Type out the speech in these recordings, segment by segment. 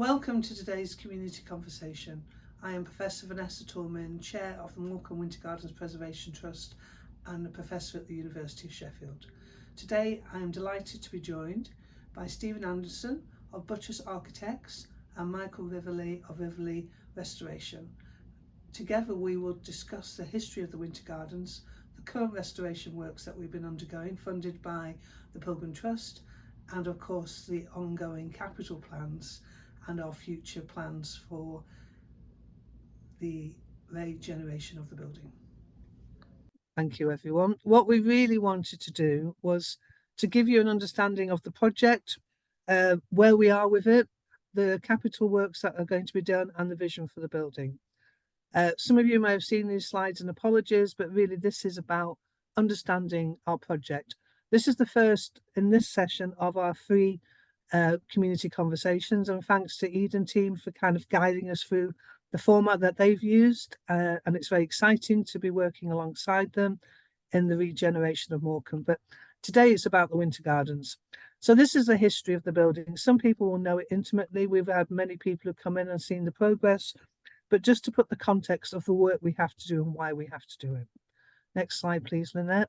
Welcome to today's community conversation. I am Professor Vanessa Toulmin, Chair of the Morecambe Winter Gardens Preservation Trust and a Professor at the University of Sheffield. Today I am delighted to be joined by Stephen Anderson of Buttress Architects and Michael Rieveley of Rieveley Resoration. Together we will discuss the history of the Winter Gardens, the current restoration works that we've been undergoing, funded by the Pilgrim Trust, and of course the ongoing capital plans and our future plans for the regeneration of the building. Thank you, everyone. What we really wanted to do was to give you an understanding of the project, where we are with it, the capital works that are going to be done, and the vision for the building. Some of you may have seen these slides, and apologies, but really this is about understanding our project. This is the first in this session of our three community conversations, and thanks to Eden team for kind of guiding us through the format that they've used, and it's very exciting to be working alongside them in the regeneration of Morecambe. But today it's about the Winter Gardens. So this is the history of the building. Some people will know it intimately. We've had many people who come in and seen the progress, but just to put the context of the work we have to do and why we have to do it. Next slide, please, Lynette.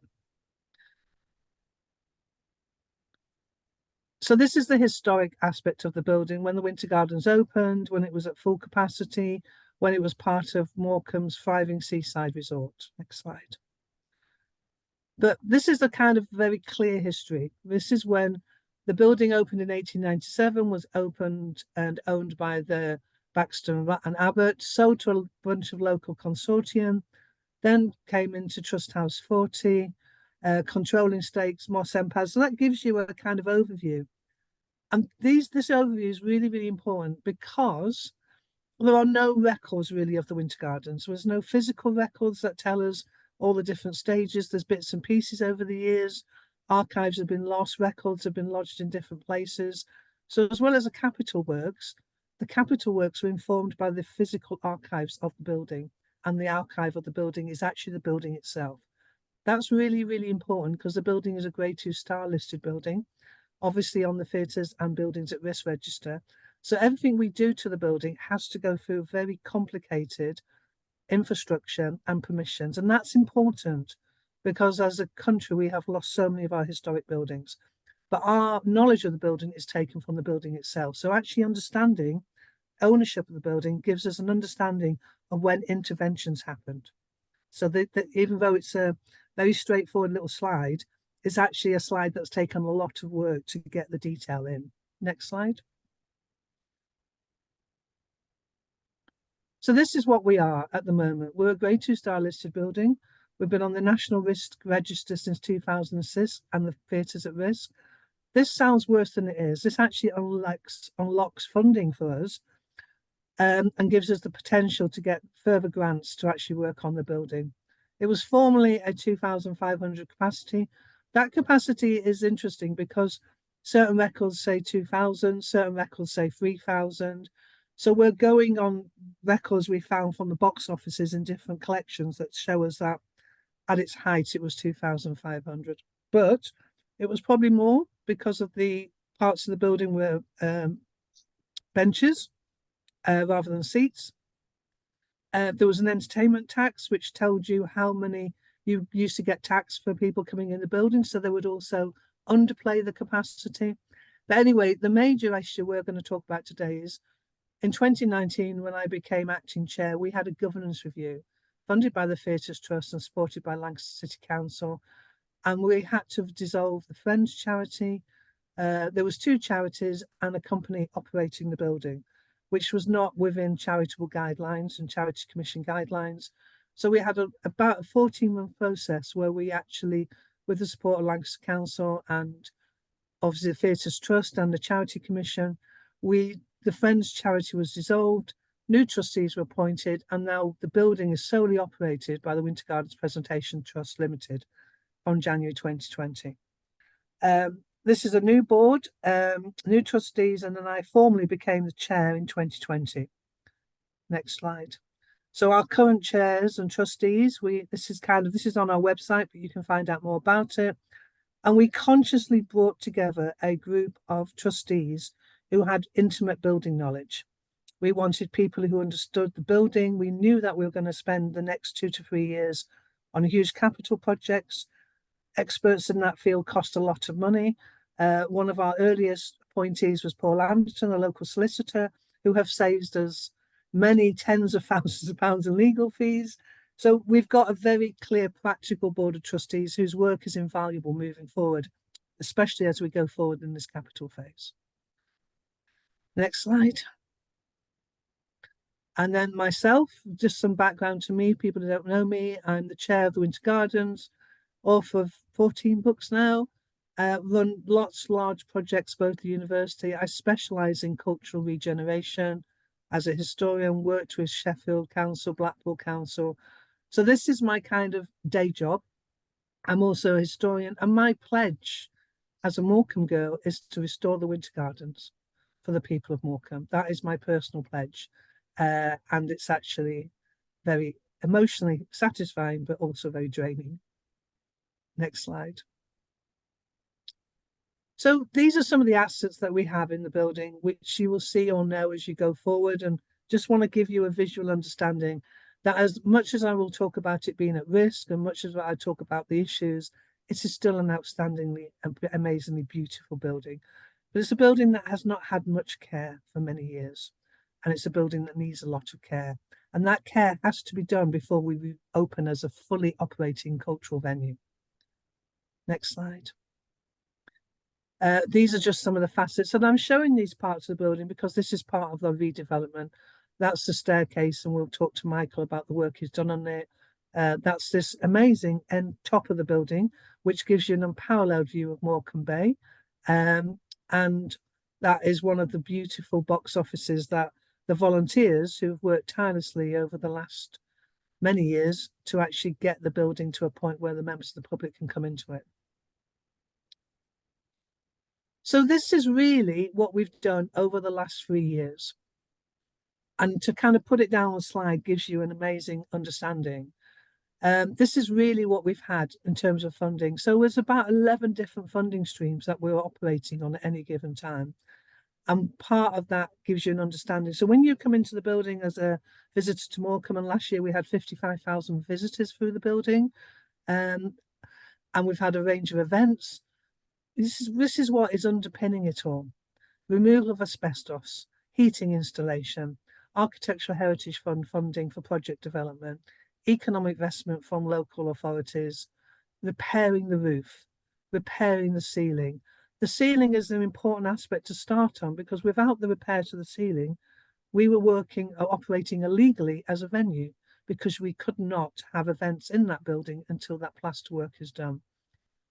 So this is the historic aspect of the building, when the Winter Gardens opened, when it was at full capacity, when it was part of Morecambe's thriving seaside resort. Next slide. But this is the kind of very clear history. This is when the building opened in 1897, was opened and owned by the Baxter and Abbott, sold to a bunch of local consortium, then came into Trust House 40, controlling stakes, Morecambe. So that gives you a kind of overview. And this overview is really, really important because there are no records really of the Winter Gardens. There's no physical records that tell us all the different stages. There's bits and pieces over the years. Archives have been lost, records have been lodged in different places. So as well as the capital works were informed by the physical archives of the building, and the archive of the building is actually the building itself. That's really, really important because the building is a Grade 2 star listed building, obviously on the Theatres and Buildings at Risk register. So everything we do to the building has to go through very complicated infrastructure and permissions. And that's important because as a country, we have lost so many of our historic buildings. But our knowledge of the building is taken from the building itself. So actually understanding ownership of the building gives us an understanding of when interventions happened. So even though it's a very straightforward little slide, it's actually a slide that's taken a lot of work to get the detail in. Next slide. So this is what we are at the moment. We're a Grade 2 star listed building. We've been on the National Risk Register since 2006 and the Theatres at Risk. This sounds worse than it is. This actually unlocks funding for us, and gives us the potential to get further grants to actually work on the building. It was formerly a 2,500 capacity. That capacity is interesting because certain records say 2,000, certain records say 3,000. So we're going on records we found from the box offices in different collections that show us that at its height it was 2,500. But it was probably more because of the parts of the building were benches rather than seats. There was an entertainment tax which told you how many you used to get taxed for people coming in the building, so they would also underplay the capacity. But anyway, the major issue we're going to talk about today is in 2019, when I became acting chair, we had a governance review funded by the Theatres Trust and supported by Lancaster City Council, and we had to dissolve the Friends charity. There was 2 charities and a company operating the building, which was not within charitable guidelines and Charity Commission guidelines. So we had about a 14-month process where we actually, with the support of Lancaster Council and obviously the Theatres Trust and the Charity Commission, the Friends charity was dissolved, new trustees were appointed, and now the building is solely operated by the Winter Gardens Preservation Trust Limited on January 2020. This is a new board, new trustees, and then I formally became the chair in 2020. Next slide. So our current chairs and trustees, this is on our website, but you can find out more about it. And we consciously brought together a group of trustees who had intimate building knowledge. We wanted people who understood the building. We knew that we were going to spend the next 2 to 3 years on huge capital projects. Experts in that field cost a lot of money. One of our earliest appointees was Paul Anderton, a local solicitor, who have saved us many tens of thousands of pounds in legal fees. So we've got a very clear, practical board of trustees whose work is invaluable moving forward, especially as we go forward in this capital phase. Next slide. And then myself, just some background to me, people who don't know me, I'm the chair of the Winter Gardens, author of 14 books now, run lots of large projects both at the university. I specialise in cultural regeneration. As a historian, worked with Sheffield Council, Blackpool Council. So this is my kind of day job. I'm also a historian, and my pledge as a Morecambe girl is to restore the Winter Gardens for the people of Morecambe. That is my personal pledge. And it's actually very emotionally satisfying, but also very draining. Next slide. So these are some of the assets that we have in the building, which you will see or know as you go forward, and just want to give you a visual understanding that as much as I will talk about it being at risk and much as I talk about the issues, it is still an outstandingly and amazingly beautiful building. But it's a building that has not had much care for many years. And it's a building that needs a lot of care. And that care has to be done before we open as a fully operating cultural venue. Next slide. These are just some of the facets. And I'm showing these parts of the building because this is part of the redevelopment. That's the staircase, and we'll talk to Michael about the work he's done on it. That's this amazing end top of the building, which gives you an unparalleled view of Morecambe Bay. And that is one of the beautiful box offices that the volunteers who have worked tirelessly over the last many years to actually get the building to a point where the members of the public can come into it. So this is really what we've done over the last 3 years. And to kind of put it down on a slide gives you an amazing understanding. This is really what we've had in terms of funding. So there's about 11 different funding streams that we're operating on at any given time. And part of that gives you an understanding. So when you come into the building as a visitor to Morecambe, and last year we had 55,000 visitors through the building, and we've had a range of events. This is what is underpinning it all. Removal of asbestos, heating installation, Architectural Heritage Fund funding for project development, economic investment from local authorities, repairing the roof, repairing the ceiling. The ceiling is an important aspect to start on because without the repair to the ceiling, we were operating illegally as a venue because we could not have events in that building until that plaster work is done.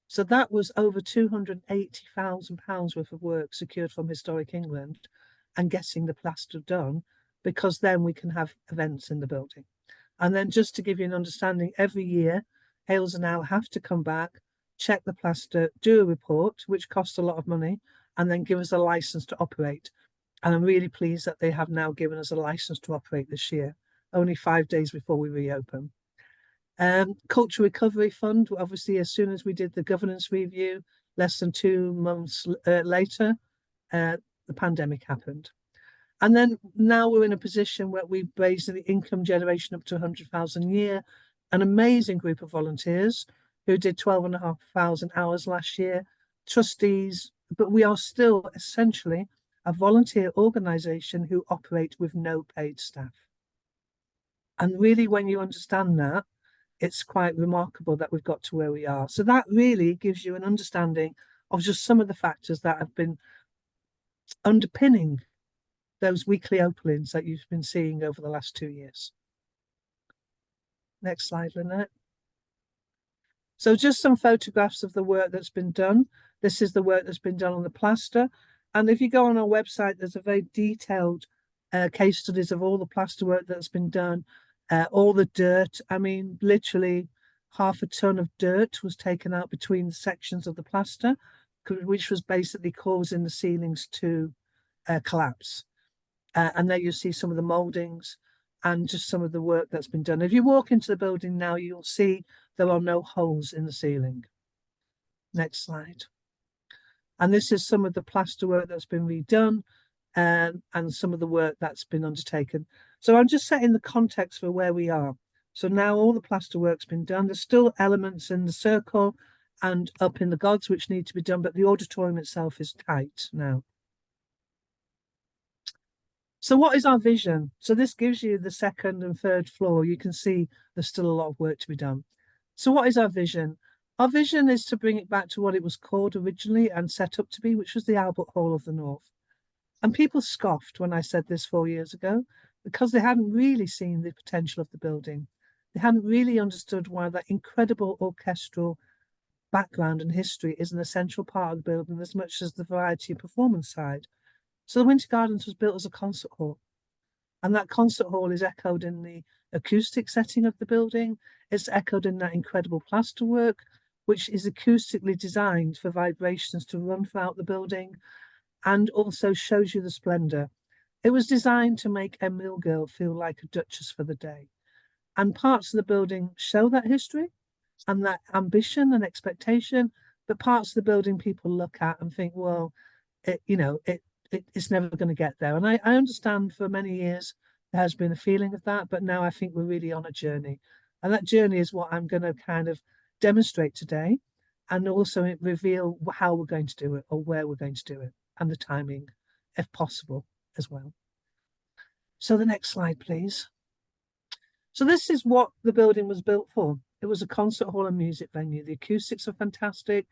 So that was over £280,000 worth of work secured from Historic England and getting the plaster done, because then we can have events in the building. And then just to give you an understanding, every year, Hales and Owl have to come back, check the plaster, do a report, which costs a lot of money, and then give us a license to operate. And I'm really pleased that they have now given us a license to operate this year, only 5 days before we reopen. Culture Recovery Fund, obviously, as soon as we did the governance review, less than 2 months later, the pandemic happened. And then now we're in a position where we've raised the income generation up to 100,000 a year, an amazing group of volunteers who did 12,500 hours last year, trustees, but we are still essentially a volunteer organisation who operate with no paid staff. And really, when you understand that, it's quite remarkable that we've got to where we are. So that really gives you an understanding of just some of the factors that have been underpinning those weekly openings that you've been seeing over the last 2 years. Next slide, Lynette. So just some photographs of the work that's been done. This is the work that's been done on the plaster. And if you go on our website, there's a very detailed case studies of all the plaster work that's been done, all the dirt. I mean, literally 1/2 ton of dirt was taken out between the sections of the plaster, which was basically causing the ceilings to collapse. And there you see some of the mouldings and just some of the work that's been done. If you walk into the building now, you'll see there are no holes in the ceiling. Next slide. And this is some of the plaster work that's been redone. and some of the work that's been undertaken. So I'm just setting the context for where we are. So now all the plaster work's been done. There's still elements in the circle and up in the gods which need to be done, but the auditorium itself is tight now. So what is our vision? So this gives you the second and third floor. You can see there's still a lot of work to be done. So what is our vision? Our vision is to bring it back to what it was called originally and set up to be, which was the Albert Hall of the North. And people scoffed when I said this 4 years ago because they hadn't really seen the potential of the building. They hadn't really understood why that incredible orchestral background and history is an essential part of the building as much as the variety and performance side. So the Winter Gardens was built as a concert hall, and that concert hall is echoed in the acoustic setting of the building. It's echoed in that incredible plasterwork, which is acoustically designed for vibrations to run throughout the building and also shows you the splendor. It was designed to make a mill girl feel like a duchess for the day. And parts of the building show that history and that ambition and expectation, but parts of the building people look at and think, well, it's never going to get there. And I understand for many years there has been a feeling of that, but now I think we're really on a journey. And that journey is what I'm going to kind of demonstrate today, and also reveal how we're going to do it or where we're going to do it and the timing, if possible, as well. So the next slide, please. So this is what the building was built for. It was a concert hall and music venue. The acoustics are fantastic.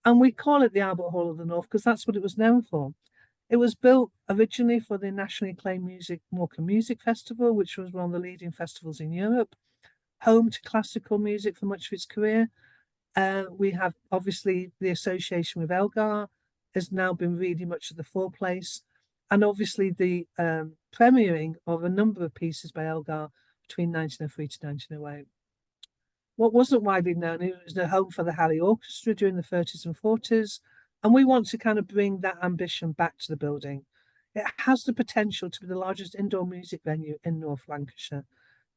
And we call it the Albert Hall of the North because that's what it was known for. It was built originally for the nationally acclaimed Morecambe Music Festival, which was one of the leading festivals in Europe, home to classical music for much of its career. We have obviously the association with Elgar has now been really much at the foreplace, and obviously the premiering of a number of pieces by Elgar between 1903 to 1908. What wasn't widely known, it was the home for the Halley Orchestra during the 30s and 40s, and we want to kind of bring that ambition back to the building. It has the potential to be the largest indoor music venue in North Lancashire.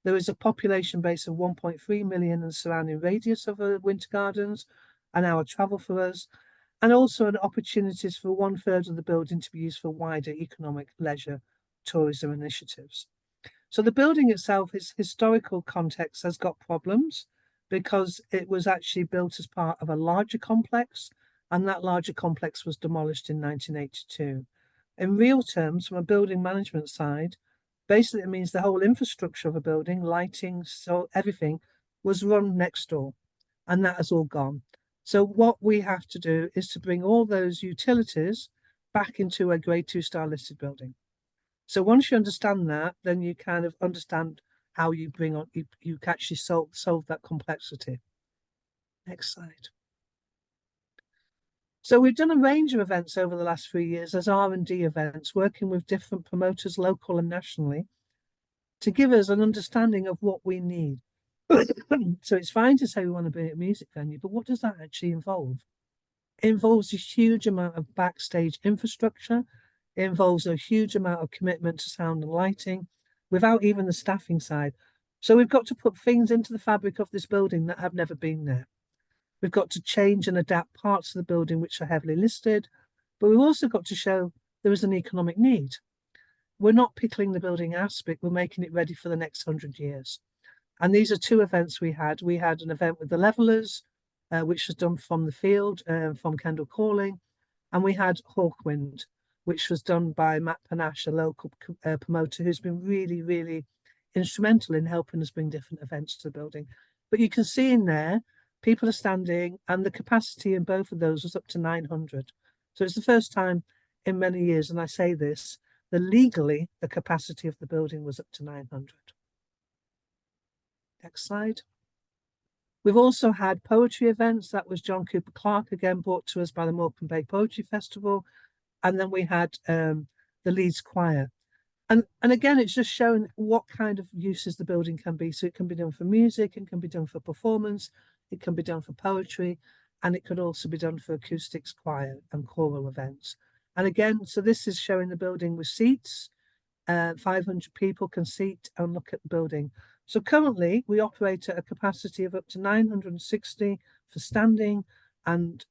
There is a population base of 1.3 million and surrounding radius of the Winter Gardens, an hour travel for us, and also an opportunities for 1/3 of the building to be used for wider economic, leisure, tourism initiatives. So the building itself, its historical context has got problems because it was actually built as part of a larger complex, and that larger complex was demolished in 1982. In real terms, from a building management side, basically it means the whole infrastructure of a building, lighting, so everything was run next door, and that has all gone. So what we have to do is to bring all those utilities back into a Grade 2 star listed building. So once you understand that, then you kind of understand how you bring on, you actually solve that complexity. Next slide. So we've done a range of events over the last 3 years as R&D events, working with different promoters, local and nationally, to give us an understanding of what we need. So it's fine to say we want to be a music venue, but what does that actually involve? It involves a huge amount of backstage infrastructure. It involves a huge amount of commitment to sound and lighting without even the staffing side. So we've got to put things into the fabric of this building that have never been there. We've got to change and adapt parts of the building which are heavily listed, but we've also got to show there is an economic need. We're not pickling the building aspect, we're making it ready for the next 100 years. And these are two events we had. We had an event with the Levelers, which was done from the field, from Kendall Calling, and we had Hawkwind, which was done by Matt Panache, a local promoter who's been really, really instrumental in helping us bring different events to the building. But you can see in there, people are standing, and the capacity in both of those was up to 900. So it's the first time in many years, and I say this, that legally the capacity of the building was up to 900. Next slide. We've also had poetry events. That was John Cooper Clarke, again brought to us by the Morecambe Bay Poetry Festival. And then we had the Leeds Choir. And again, it's just showing what kind of uses the building can be. So it can be done for music, it can be done for performance, it can be done for poetry, and it could also be done for acoustics, choir, and choral events. And again, so this is showing the building with seats. 500 people can seat and look at the building. So currently we operate at a capacity of up to 960 for standing and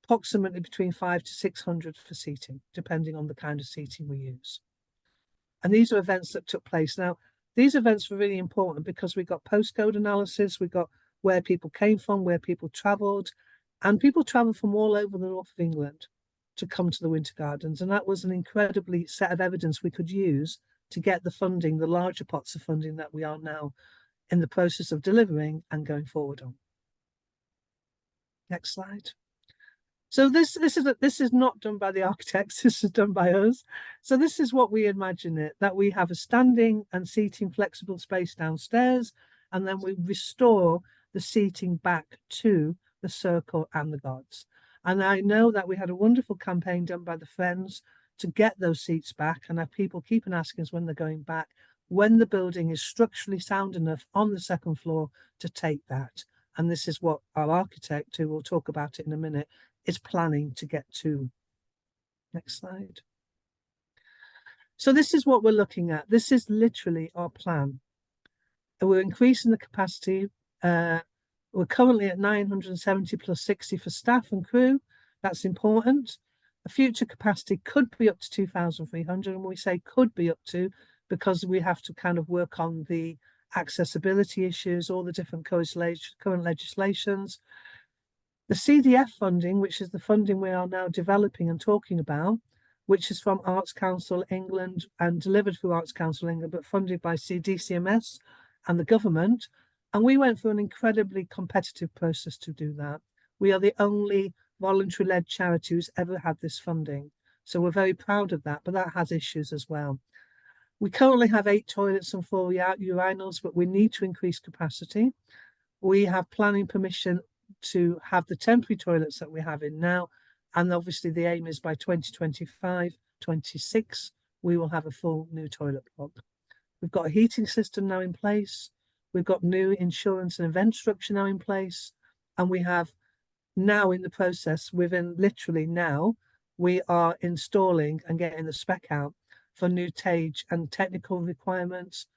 approximately between 500 to 600 for seating, depending on the kind of seating we use. And these are events that took place. Now, these events were really important because we got postcode analysis, we got where people came from, where people travelled, and people travelled from all over the north of England to come to the Winter Gardens. And that was an incredibly set of evidence we could use to get the funding, the larger pots of funding that we are now in the process of delivering and going forward on. Next slide. So this is not done by the architects, this is done by us. So this is what we imagine it, that we have a standing and seating flexible space downstairs, and then we restore the seating back to the circle and the gods. And I know that we had a wonderful campaign done by the Friends to get those seats back, and our people keep on asking us when they're going back, when the building is structurally sound enough on the second floor to take that. And this is what our architect, who will talk about it in a minute, is planning to get to. Next slide. So this is what we're looking at. This is literally our plan. We're increasing the capacity. We're currently at 970 plus 60 for staff and crew. That's important. A future capacity could be up to 2,300, and we say could be up to because we have to kind of work on the accessibility issues, all the different current legislations. The CDF funding, which is the funding we are now developing and talking about, which is from Arts Council England and delivered through Arts Council England, but funded by DCMS and the government. And we went through an incredibly competitive process to do that. We are the only voluntary-led charity who's ever had this funding. So we're very proud of that, but that has issues as well. We currently have 8 toilets and 4 urinals, but we need to increase capacity. We have planning permission to have the temporary toilets that we have in now, and obviously the aim is by 2025-26 we will have a full new toilet block. We've got a heating system now in place, we've got new insurance and event structure now in place, and we have now in the process, within literally now, we are installing and getting the spec out for new stage and technical requirements,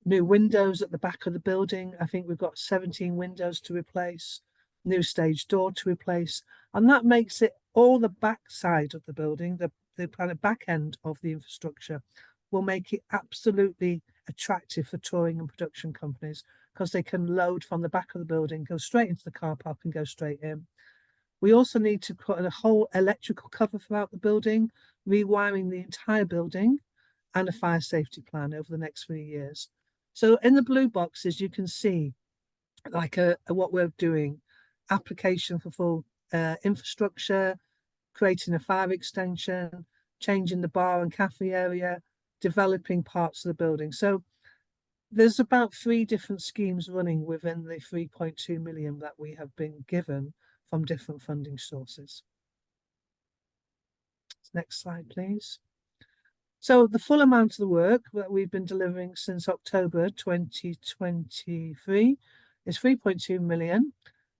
new windows at the back of the building. I think we've got 17 windows to replace, new stage door to replace, and that makes it all the back side of the building, the kind of back end of the infrastructure will make it absolutely attractive for touring and production companies because they can load from the back of the building, go straight into the car park and go straight in. We also need to put a whole electrical cover throughout the building, rewiring the entire building, and a fire safety plan over the next 3 years. So in the blue boxes, you can see like what we're doing. Application for full infrastructure, creating a fire extension, changing the bar and cafe area, developing parts of the building. So there's about 3 different schemes running within the 3.2 million that we have been given from different funding sources. Next slide, please. So the full amount of the work that we've been delivering since October 2023 is 3.2 million.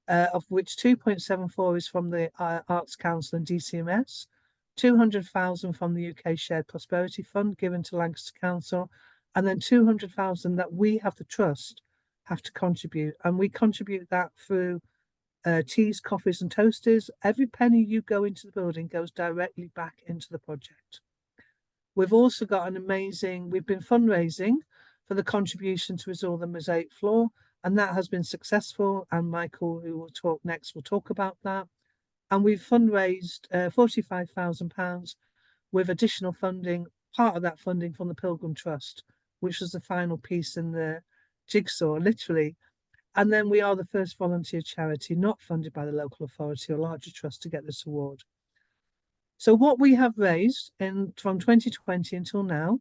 Of which 2.74 is from the Arts Council and DCMS, 200,000 from the UK Shared Prosperity Fund given to Lancaster Council, and then 200,000 that we have the trust have to contribute, and we contribute that through teas, coffees and toasters. Every penny you go into the building goes directly back into the project. We've also got we've been fundraising for the contribution to restore the mosaic floor, and that has been successful, and Michael, who will talk next, will talk about that. And we've fundraised £45,000 with additional funding, part of that funding from the Pilgrim Trust, which was the final piece in the jigsaw, literally. And then we are the first volunteer charity not funded by the local authority or larger trust to get this award. So what we have raised from 2020 until now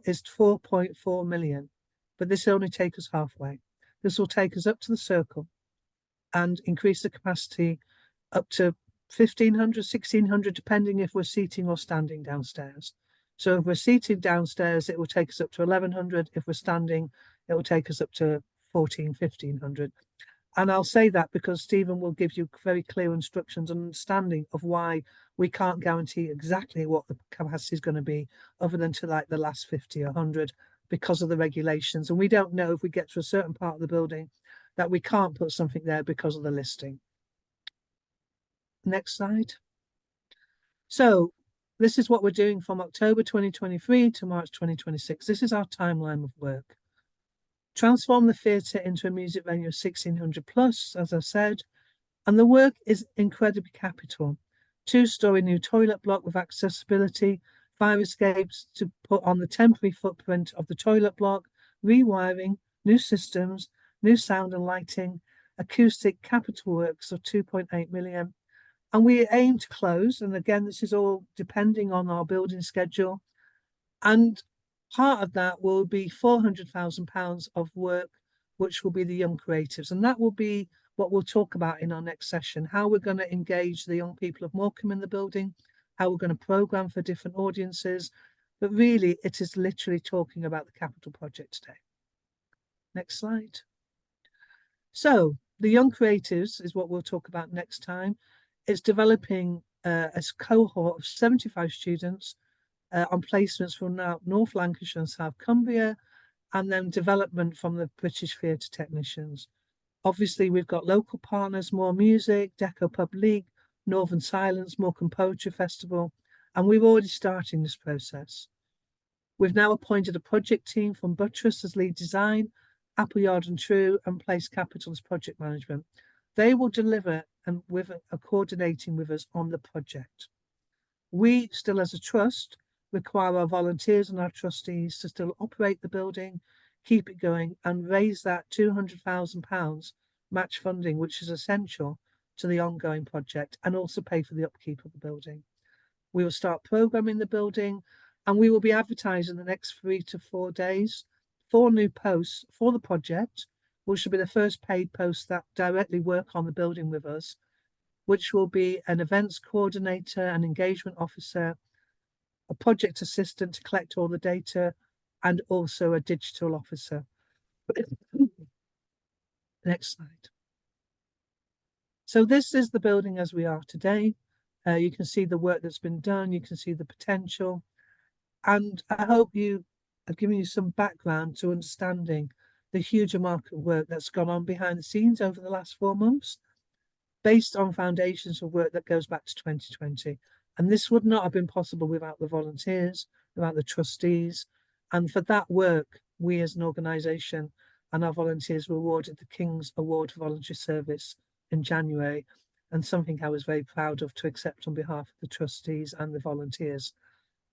is 4.4 million, but this will only take us halfway. This will take us up to the circle and increase the capacity up to 1,500, 1,600, depending if we're seating or standing downstairs. So if we're seated downstairs, it will take us up to 1,100. If we're standing, it will take us up to 1,500. And I'll say that because Stephen will give you very clear instructions and understanding of why we can't guarantee exactly what the capacity is going to be other than to like the last 50 or 100 because of the regulations. And we don't know if we get to a certain part of the building that we can't put something there because of the listing. Next slide. So this is what we're doing from October 2023 to March 2026. This is our timeline of work. Transform the theatre into a music venue of 1600 plus, as I said, and the work is incredibly capital. 2-story new toilet block with accessibility, fire escapes to put on the temporary footprint of the toilet block, rewiring, new systems, new sound and lighting, acoustic capital works of 2.8 million. And we aim to close, and again, this is all depending on our building schedule. And part of that will be £400,000 of work, which will be the young creatives. And that will be what we'll talk about in our next session, how we're going to engage the young people of Morecambe in the building, how we're going to program for different audiences. But really, it is literally talking about the capital project today. Next slide. So the young creatives is what we'll talk about next time. It's developing a cohort of 75 students on placements from now North Lancashire and South Cumbria, and then development from the British theatre technicians. Obviously, we've got local partners, More Music, Deco Pub League, Northern Silence, Morecambe Poetry Festival, and we're already starting this process. We've now appointed a project team from Buttress as lead design, Appleyard and True, and Place Capital as project management. They will deliver and with coordinating with us on the project. We still, as a trust, require our volunteers and our trustees to still operate the building, keep it going, and raise that £200,000 match funding, which is essential to the ongoing project, and also pay for the upkeep of the building. We will start programming the building, and we will be advertising the next 3 to 4 days 4 new posts for the project, which will be the first paid posts that directly work on the building with us, which will be an events coordinator, an engagement officer, a project assistant to collect all the data, and also a digital officer. Next slide. So this is the building as we are today. You can see the work that's been done. You can see the potential. And I hope I've given you some background to understanding the huge amount of work that's gone on behind the scenes over the last 4 months, based on foundations of work that goes back to 2020. And this would not have been possible without the volunteers, without the trustees. And for that work, we as an organisation and our volunteers were awarded the King's Award for Voluntary Service in January, and something I was very proud of to accept on behalf of the trustees and the volunteers.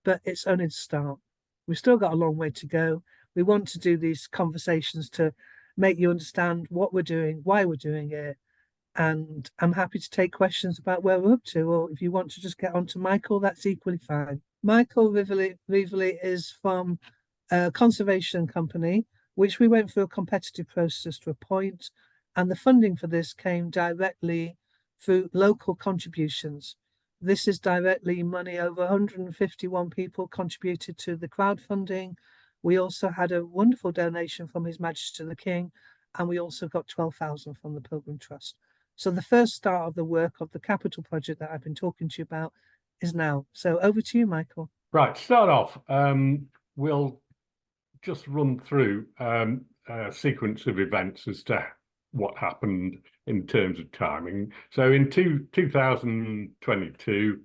But it's only the start. We've still got a long way to go. We want to do these conversations to make you understand what we're doing, why we're doing it. And I'm happy to take questions about where we're up to, or if you want to just get on to Michael, that's equally fine. Michael Rieveley is from a conservation company, which we went through a competitive process to appoint, and the funding for this came directly through local contributions. This is directly money. Over 151 people contributed to the crowdfunding. We also had a wonderful donation from His Majesty the King, and we also got 12,000 from the Pilgrim Trust. So the first start of the work of the capital project that I've been talking to you about is now. So over to you, Michael. Right, to start off, we'll just run through a sequence of events as to what happened in terms of timing. So in 2022,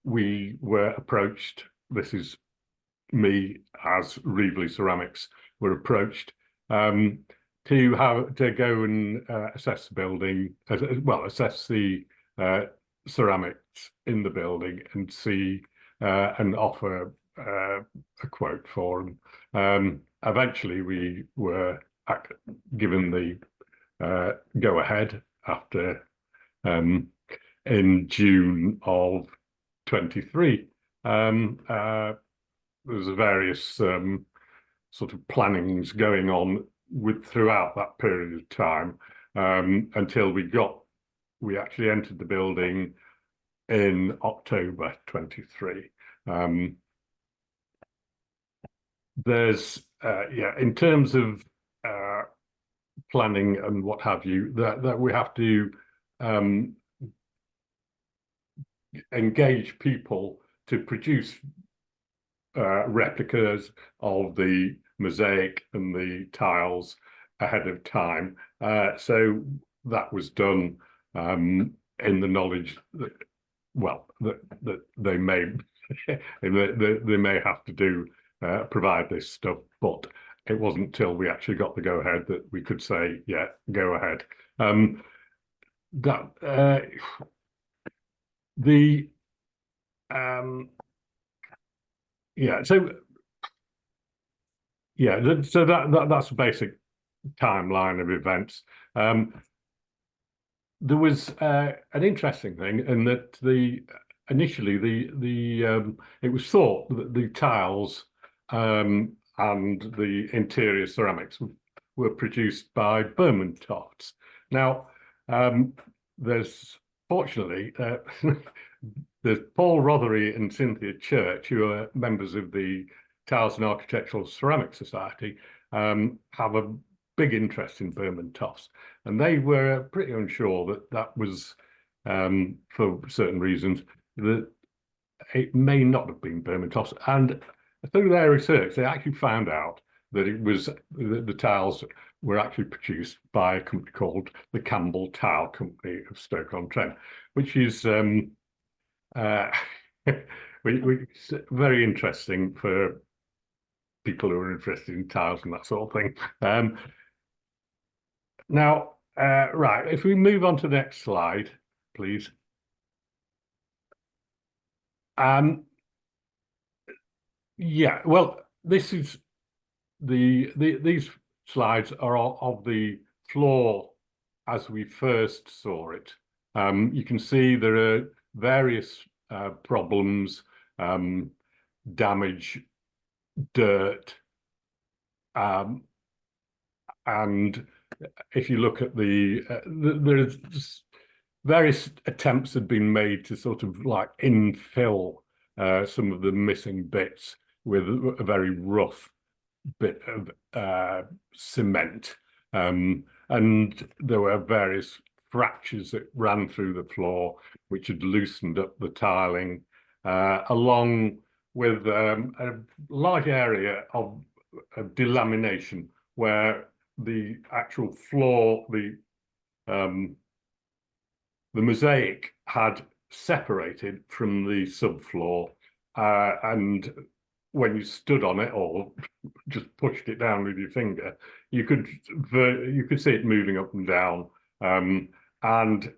we were approached, this is me as Rieveley Ceramics, were approached to go and assess the building, assess the ceramics in the building and see and offer a quote for them. Eventually, we were given the go-ahead after in June of 23. There was various sort of plannings going on throughout that period of time until we actually entered the building in October 23. There's in terms of planning and what have you, that we have to engage people to produce replicas of the mosaic and the tiles ahead of time. So that was done in the knowledge that, well, that they may they may have to do provide this stuff, but it wasn't till we actually got the go ahead that we could say, yeah, go ahead. Yeah, so yeah, so that's a basic timeline of events. There was an interesting thing in that initially it was thought that the tiles and the interior ceramics were produced by Bermuntofts. Now, there's fortunately there's Paul Rothery and Cynthia Church, who are members of the Tiles and Architectural Ceramic Society, have a big interest in Bermuntofts, and they were pretty unsure that that was, for certain reasons, that it may not have been Bermuntofts. And through their research, they actually found out that it was the tiles were actually produced by a company called the Campbell Tile Company of Stoke-on-Trent, which is very interesting for people who are interested in tiles and that sort of thing. Now, right, if we move on to the next slide, please. Yeah, well, this is these slides are of the floor as we first saw it. You can see there are various problems, damage, dirt, and if you look at there's various attempts had been made to sort of like infill some of the missing bits with a very rough bit of cement, and there were various fractures that ran through the floor which had loosened up the tiling, along with a large area of delamination where the actual floor, the mosaic had separated from the subfloor, and when you stood on it or just pushed it down with your finger, you could see it moving up and down, and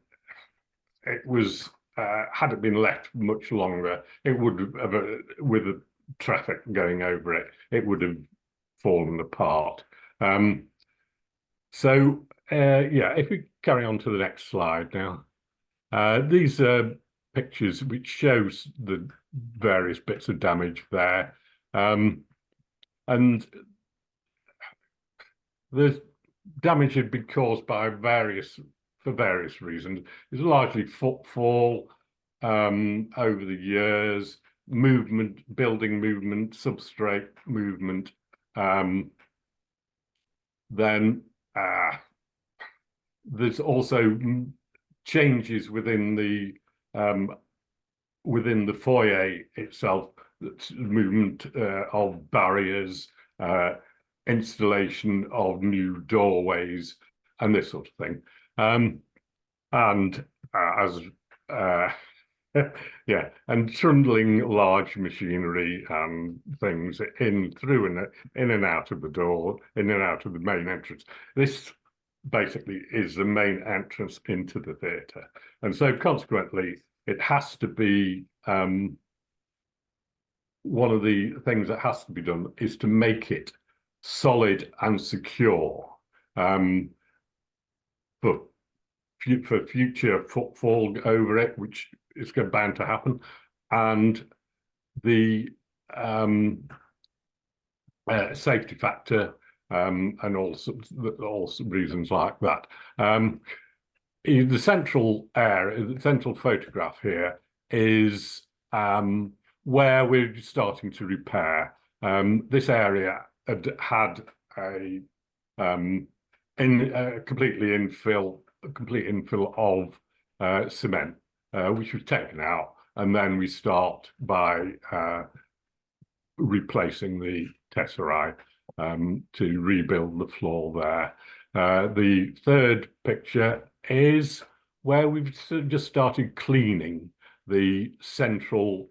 it was had it been left much longer, it would have, with the traffic going over it, it would have fallen apart. So yeah, if we carry on to the next slide now, these are pictures which shows the various bits of damage there, and the damage had been caused by for various reasons. It's largely footfall over the years, movement, building movement, substrate movement. Then there's also changes within the foyer itself, movement of barriers, installation of new doorways, and this sort of thing. And as yeah, and trundling large machinery and things in and out of the door, in and out of the main entrance. This basically is the main entrance into the theatre, and so consequently it has to be one of the things that has to be done is to make it solid and secure for future footfall over it, which is bound to happen, and the safety factor, and all reasons like that. The central area, the central photograph here is where we're starting to repair. This area had a complete infill of cement, which was taken out, and then we start by replacing the tesserae to rebuild the floor there. The third picture is where we've sort of just started cleaning the central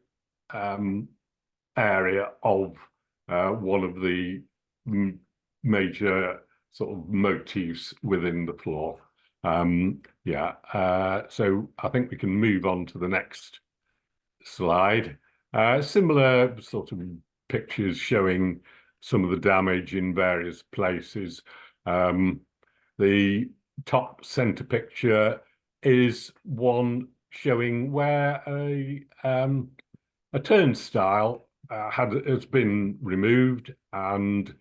area of one of the major sort of motifs within the floor. So I think we can move on to the next slide. Similar sort of pictures showing some of the damage in various places. The top center picture is one showing where a turnstile has been removed, and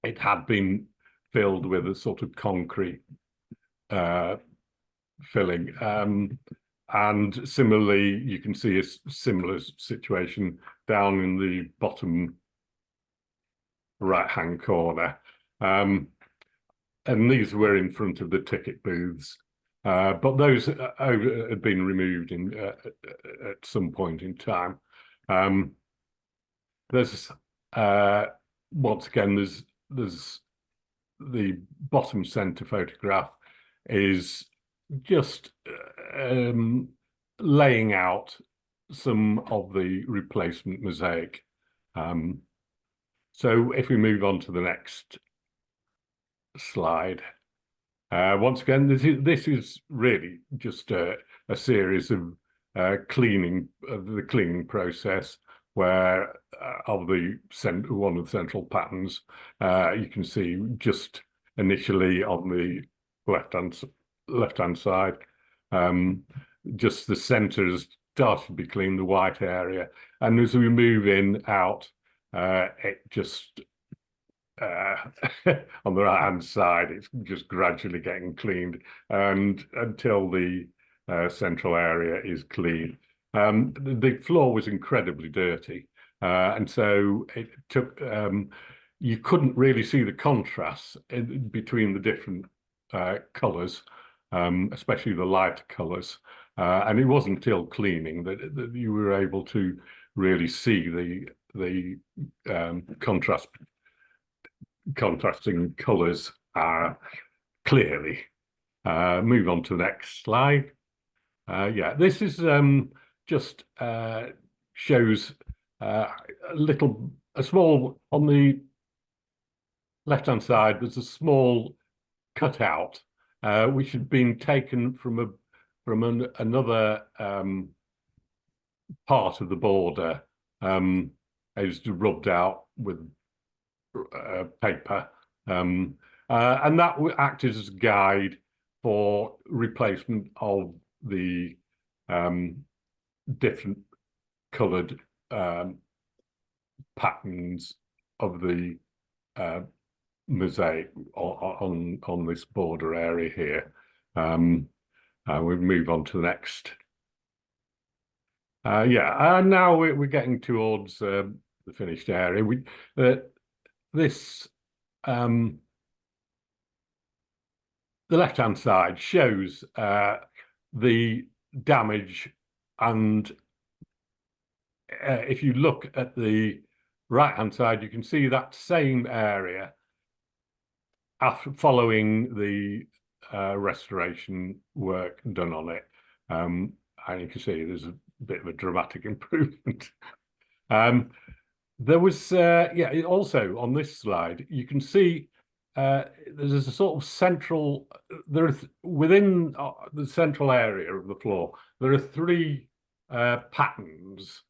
it had been filled with a sort of concrete filling. And similarly, you can see a similar situation down in the bottom right-hand corner. And these were in front of the ticket booths, but those had been removed at some point in time. There's once again, there's the bottom center photograph is just laying out some of the replacement mosaic. So if we move on to the next slide, once again, this is really just a series of the cleaning process, where of one of the central patterns, you can see just initially on the left-hand side, just the center has started to be cleaned, the white area, and as we move in out, it just on the right-hand side, it's just gradually getting cleaned, and until the central area is clean. The floor was incredibly dirty, and so it took. You couldn't really see the contrast between the different colours, especially the lighter colours, and it wasn't until cleaning that you were able to really see the contrasting colours clearly. Move on to the next slide. This is just shows a small, on the left-hand side, there's a small cutout which had been taken from another part of the border. It's rubbed out with paper, and that acted as a guide for replacement of the different coloured patterns of the mosaic on this border area here. We move on to the next. Now we're getting towards the finished area. The left-hand side shows the damage, and if you look at the right-hand side, you can see that same area after following the restoration work done on it, and you can see there's a bit of a dramatic improvement. There was also on this slide you can see there's a sort of central, within the central area of the floor, there are three patterns,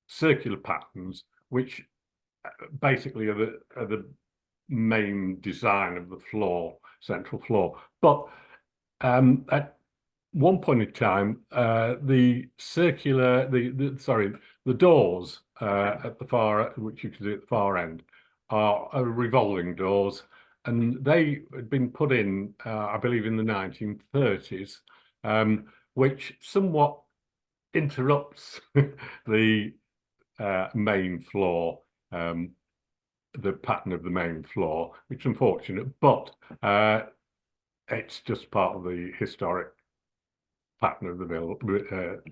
circular patterns, which basically are the main design of the floor, central floor. But at one point in time, the doors at the far, which you can see at the far end, are revolving doors, and they had been put in, I believe, in the 1930s, which somewhat interrupts the main floor, the pattern of the main floor, which is unfortunate, but it's just part of the historic pattern of the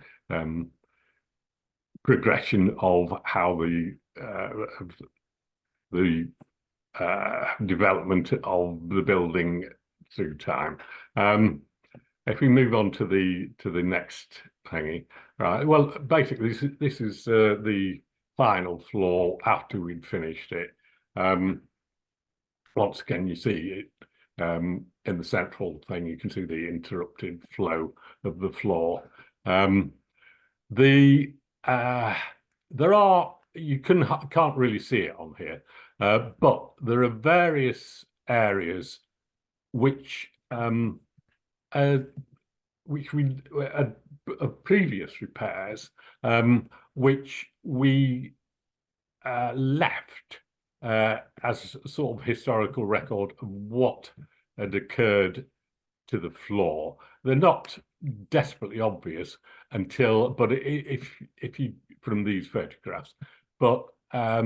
progression of how the development of the building through time. If we move on to the next thingy, right? Well, basically, this is the final floor after we'd finished it. Once again, you see it in the central thing. You can see the interrupted flow of the floor. There are, you can't really see it on here, but there are various areas which we previous repairs which we left as a sort of historical record of what had occurred to the floor. They're not desperately obvious until, but if you from these photographs, but there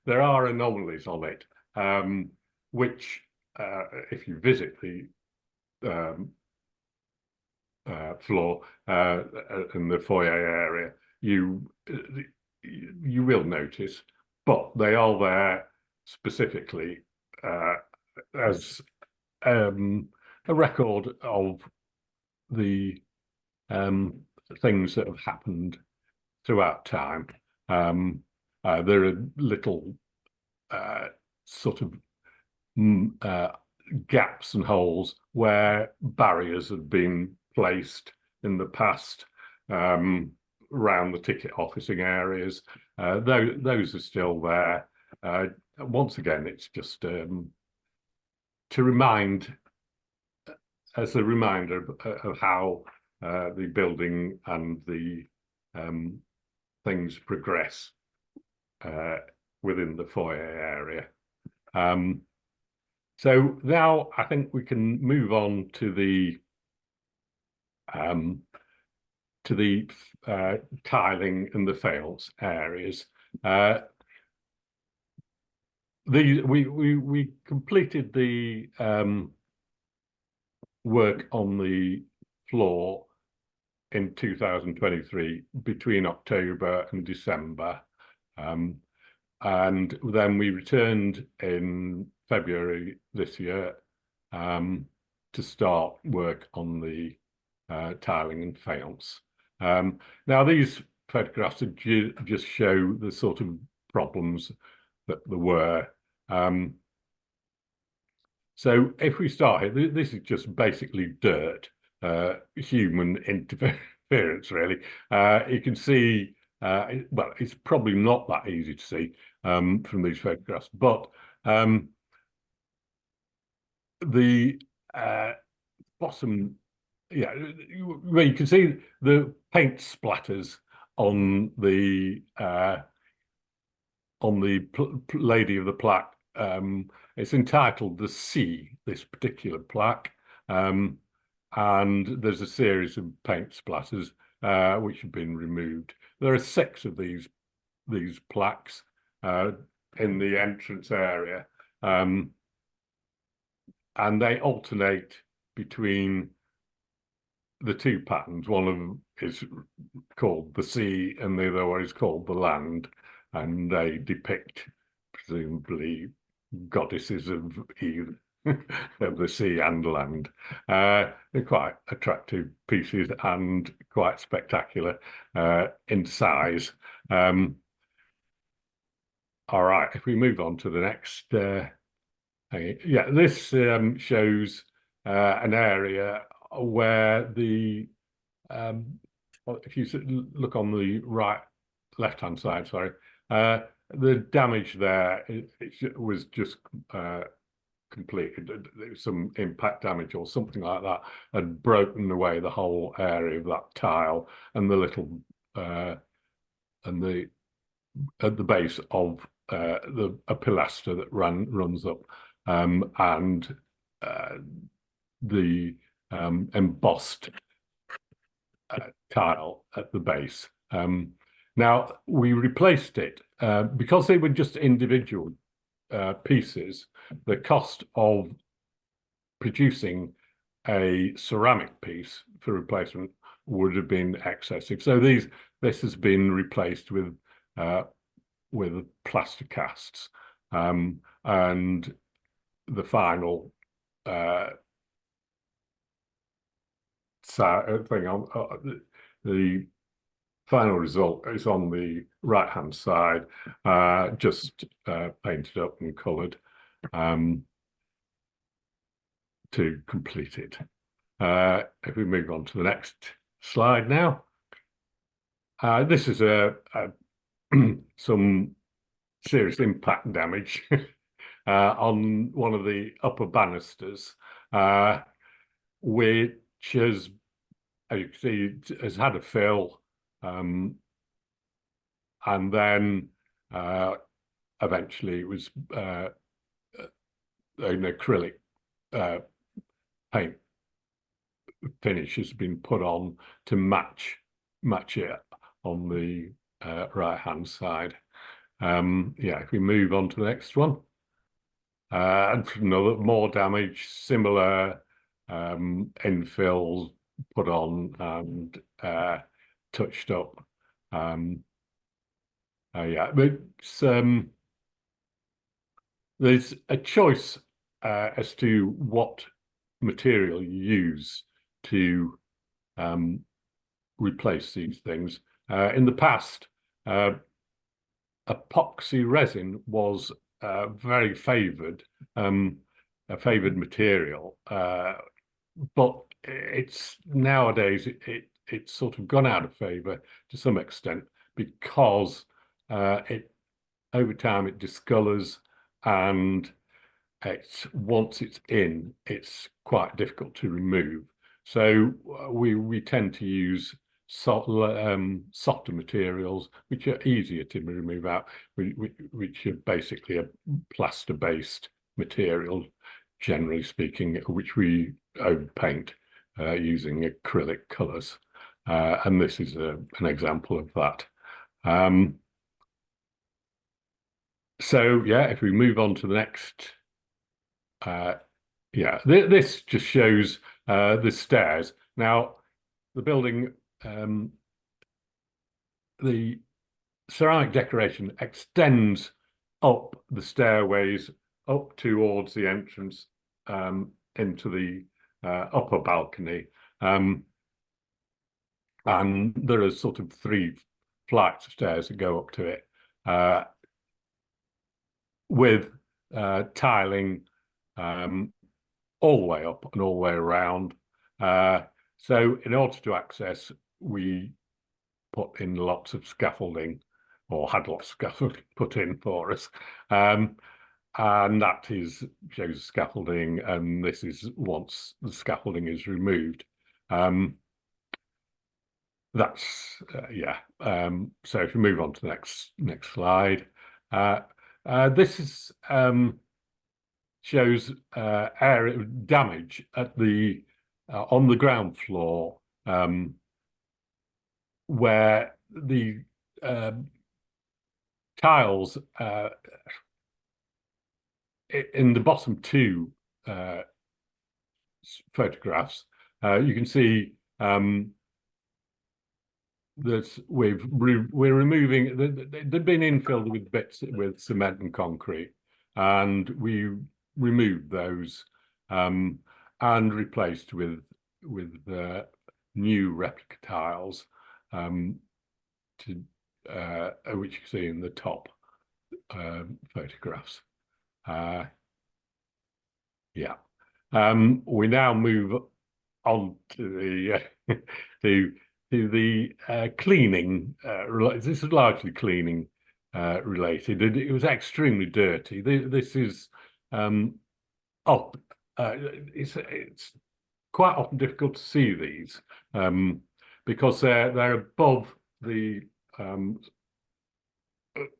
are anomalies on it, which if you visit the floor in the foyer area, you will notice, but they are there specifically as a record of the things that have happened throughout time. There are little sort of gaps and holes where barriers have been placed in the past around the ticket officing areas. Those are still there. Once again, it's just to remind, as a reminder of how the building and the things progress within the foyer area. So now I think we can move on to the tiling and the faience areas. We completed the work on the floor in 2023 between October and December, and then we returned in February this year to start work on the tiling and faience. Now these photographs just show the sort of problems that there were. So if we start here, this is just basically dirt, human interference, really. You can see, well, it's probably not that easy to see from these photographs, but the bottom, yeah, well, you can see the paint splatters on the lady of the plaque. It's entitled The Sea, this particular plaque, and there's a series of paint splatters which have been removed. There are 6 of these plaques in the entrance area, and they alternate between the 2 patterns. One of them is called the sea and the other one is called the land, and they depict presumably goddesses of either of the sea and land. They're quite attractive pieces and quite spectacular in size. All right, if we move on to the next yeah, this shows an area where the well, if you look on the left-hand side, sorry, the damage there it was just completed. There was some impact damage or something like that had broken away the whole area of that tile, and the little and the at the base of a pilaster that runs up, and the embossed tile at the base. Now we replaced it because they were just individual pieces. The cost of producing a ceramic piece for replacement would have been excessive. So this has been replaced with plaster casts, and the final thing on the final result is on the right-hand side, just painted up and coloured to complete it. If we move on to the next slide now, this is some serious impact damage on one of the upper banisters, which has, as you can see, has had a fill, and then eventually it was an acrylic paint finish has been put on to match it on the right hand side. Yeah, if we move on to the next one, and another more damage, similar infills put on and touched up. Yeah, but there's a choice as to what material you use to replace these things. In the past, epoxy resin was very favoured, a favoured material, but it's nowadays it's sort of gone out of favour to some extent, because over time it discolours, and once it's in, it's quite difficult to remove. So we tend to use softer materials, which are easier to remove out, which are basically a plaster-based material, generally speaking, which we overpaint using acrylic colours. And this is an example of that. So yeah, if we move on to the next, yeah, this just shows the stairs. Now, the building, the ceramic decoration extends up the stairways up towards the entrance into the upper balcony, and there are sort of 3 flights of stairs that go up to it, with tiling all the way up and all the way around. So in order to access, we put in lots of scaffolding, or had lots of scaffolding put in for us. And that shows scaffolding, and this is once the scaffolding is removed. That's yeah. So if we move on to the next slide, this is shows area damage at the on the ground floor, where the tiles in the bottom 2 photographs, you can see that we're removing. They've been infilled with bits with cement and concrete, and we removed those and replaced with new replica tiles, which you can see in the top photographs. Yeah. We now move on to the cleaning. This is largely cleaning related. It was extremely dirty. This is it's quite often difficult to see these because they're above the.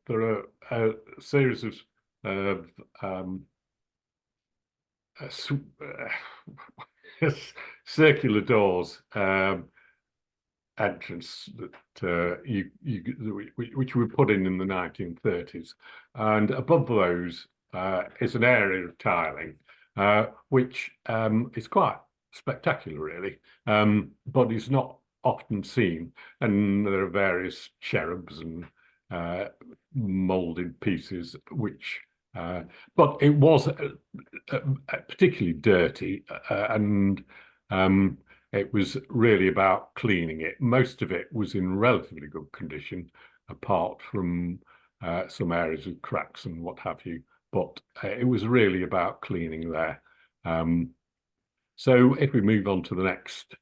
There are a series of circular doors entrance that which were put in the 1930s, and above those is an area of tiling which is quite spectacular, really, but is not often seen, and there are various cherubs and moulded pieces which But it was particularly dirty, and it was really about cleaning it. Most of it was in relatively good condition, apart from some areas with cracks and what have you. But it was really about cleaning there. So if we move on to the next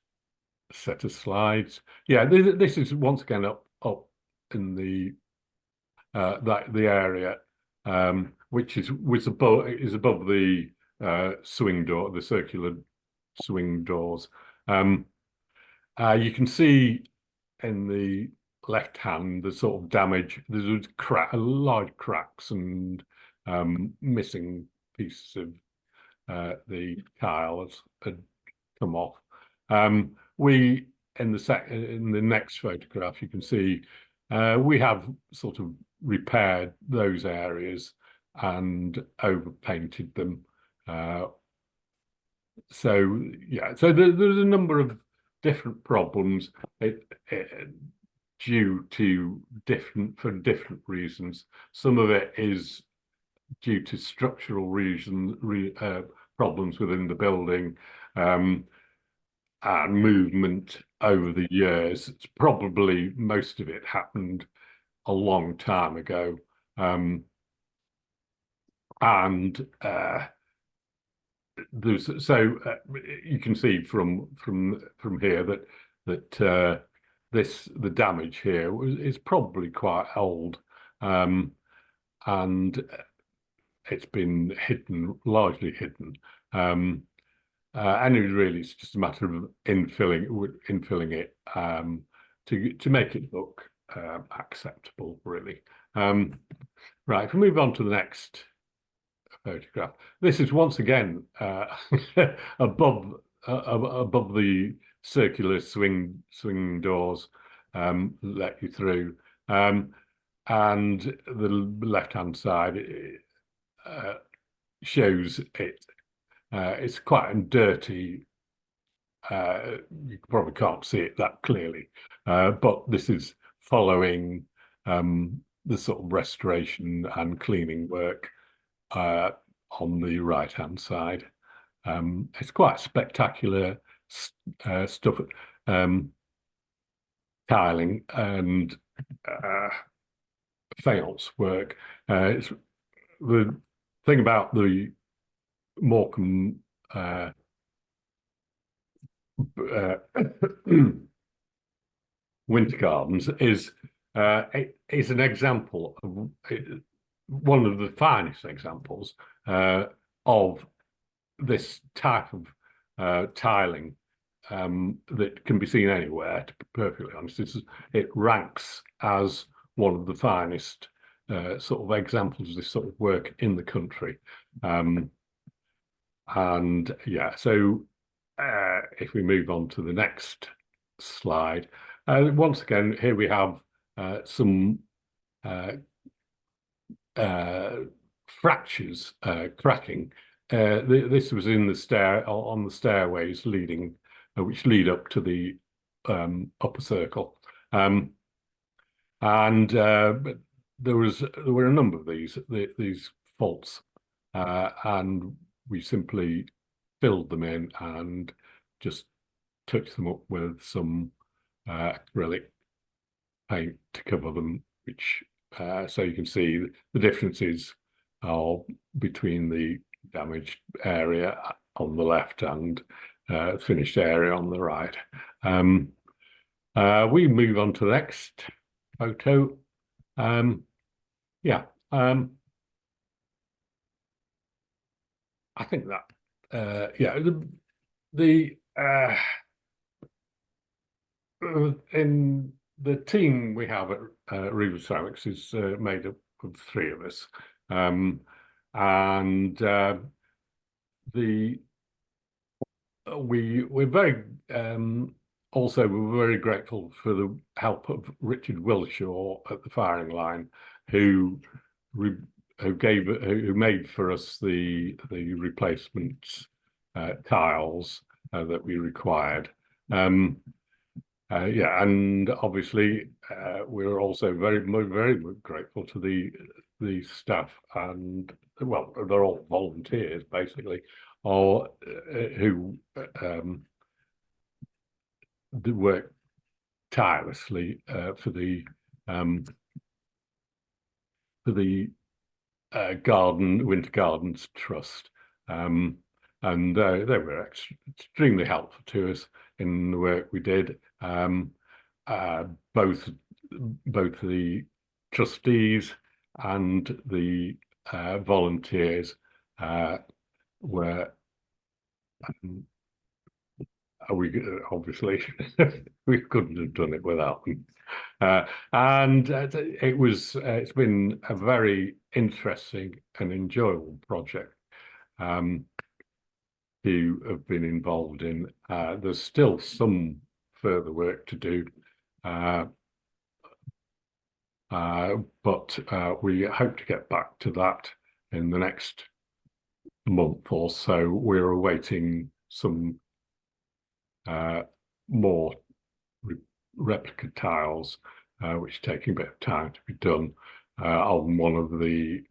set of slides, yeah, this is once again up in the area which is above the swing door, the circular swing doors. You can see in the left hand the sort of damage. There's large cracks and missing pieces of the tiles had come off. We in the next photograph, you can see we have sort of repaired those areas and overpainted them. So yeah, so there's a number of different problems due to different reasons. Some of it is due to structural problems within the building and movement over the years. It's probably most of it happened a long time ago, and there's you can see from here that the damage here is probably quite old, and it's been largely hidden, and really it's just a matter of infilling it to make it look acceptable, really. Right, if we move on to the next photograph, this is once again above the circular swing doors let you through, and the left-hand side shows it. It's quite dirty. You probably can't see it that clearly, but this is following the sort of restoration and cleaning work on the right-hand side. It's quite spectacular stuff, tiling and faience work. It's the thing about the Morecambe winter gardens is it is an example of one of the finest examples of this type of tiling that can be seen anywhere, to be perfectly honest. It ranks as one of the finest sort of examples of this sort of work in the country. And yeah, so if we move on to the next slide, once again, here we have some fractures, cracking. This was in the on the stairways leading, which lead up to the upper circle, and there were a number of these faults, and we simply filled them in and just touched them up with some acrylic paint to cover them, which so you can see the differences are between the damaged area on the left and finished area on the right. We move on to the next photo. Yeah, I think that yeah, in the team we have at Rieveley Ceramics is made up of three of us, and we're very we're very grateful for the help of Richard Wilshaw at the firing line, who made for us the replacement tiles that we required. Yeah, and obviously we're also very grateful to the the staff, and well, they're all volunteers basically, or who work tirelessly for the Winter Gardens Trust, and they were extremely helpful to us in the work we did. Both the trustees and the volunteers were. We obviously we couldn't have done it without them, and it's been a very interesting and enjoyable project to have been involved in. There's still some further work to do, but we hope to get back to that in the next month or so. We're awaiting some more replica tiles, which are taking a bit of time to be done on one of the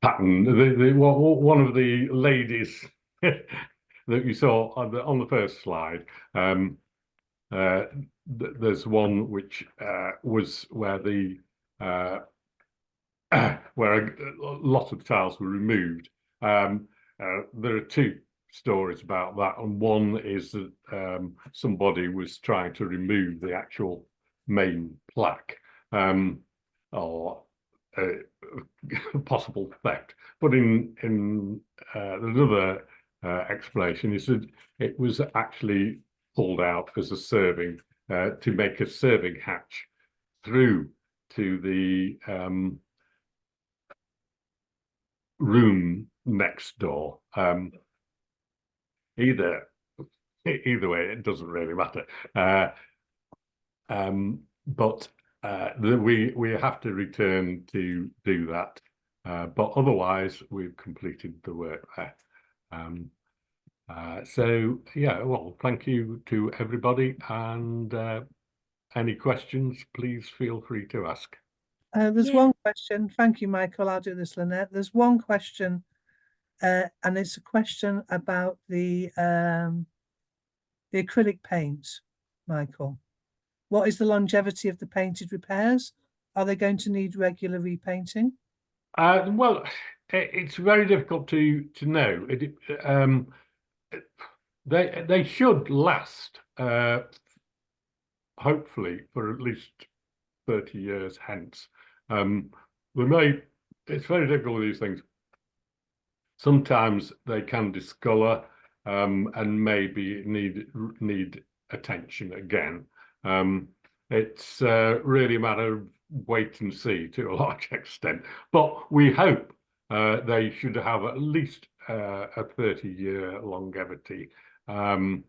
pattern. One of the ladies that you saw on the first slide. There's one which was where where a lot of tiles were removed. There are two stories about that, and one is that somebody was trying to remove the actual main plaque, or possible theft. But in another explanation is that it was actually pulled out as a serving to make a serving hatch through to the room next door. Either way, it doesn't really matter. But we have to return to do that. But otherwise, we've completed the work there. So yeah, well, thank you to everybody, and any questions, please feel free to ask. There's one question. Thank you, Michael. I'll do this, Lynette. There's one question, and it's a question about the acrylic paint, Michael. What is the longevity of the painted repairs? Are they going to need regular repainting? Well, it's very difficult to know. They should last, hopefully, for at least 30 years hence. It's very difficult with these things. Sometimes they can discolor and maybe need attention again. It's really a matter of wait and see to a large extent, but we hope they should have at least a 30-year longevity, and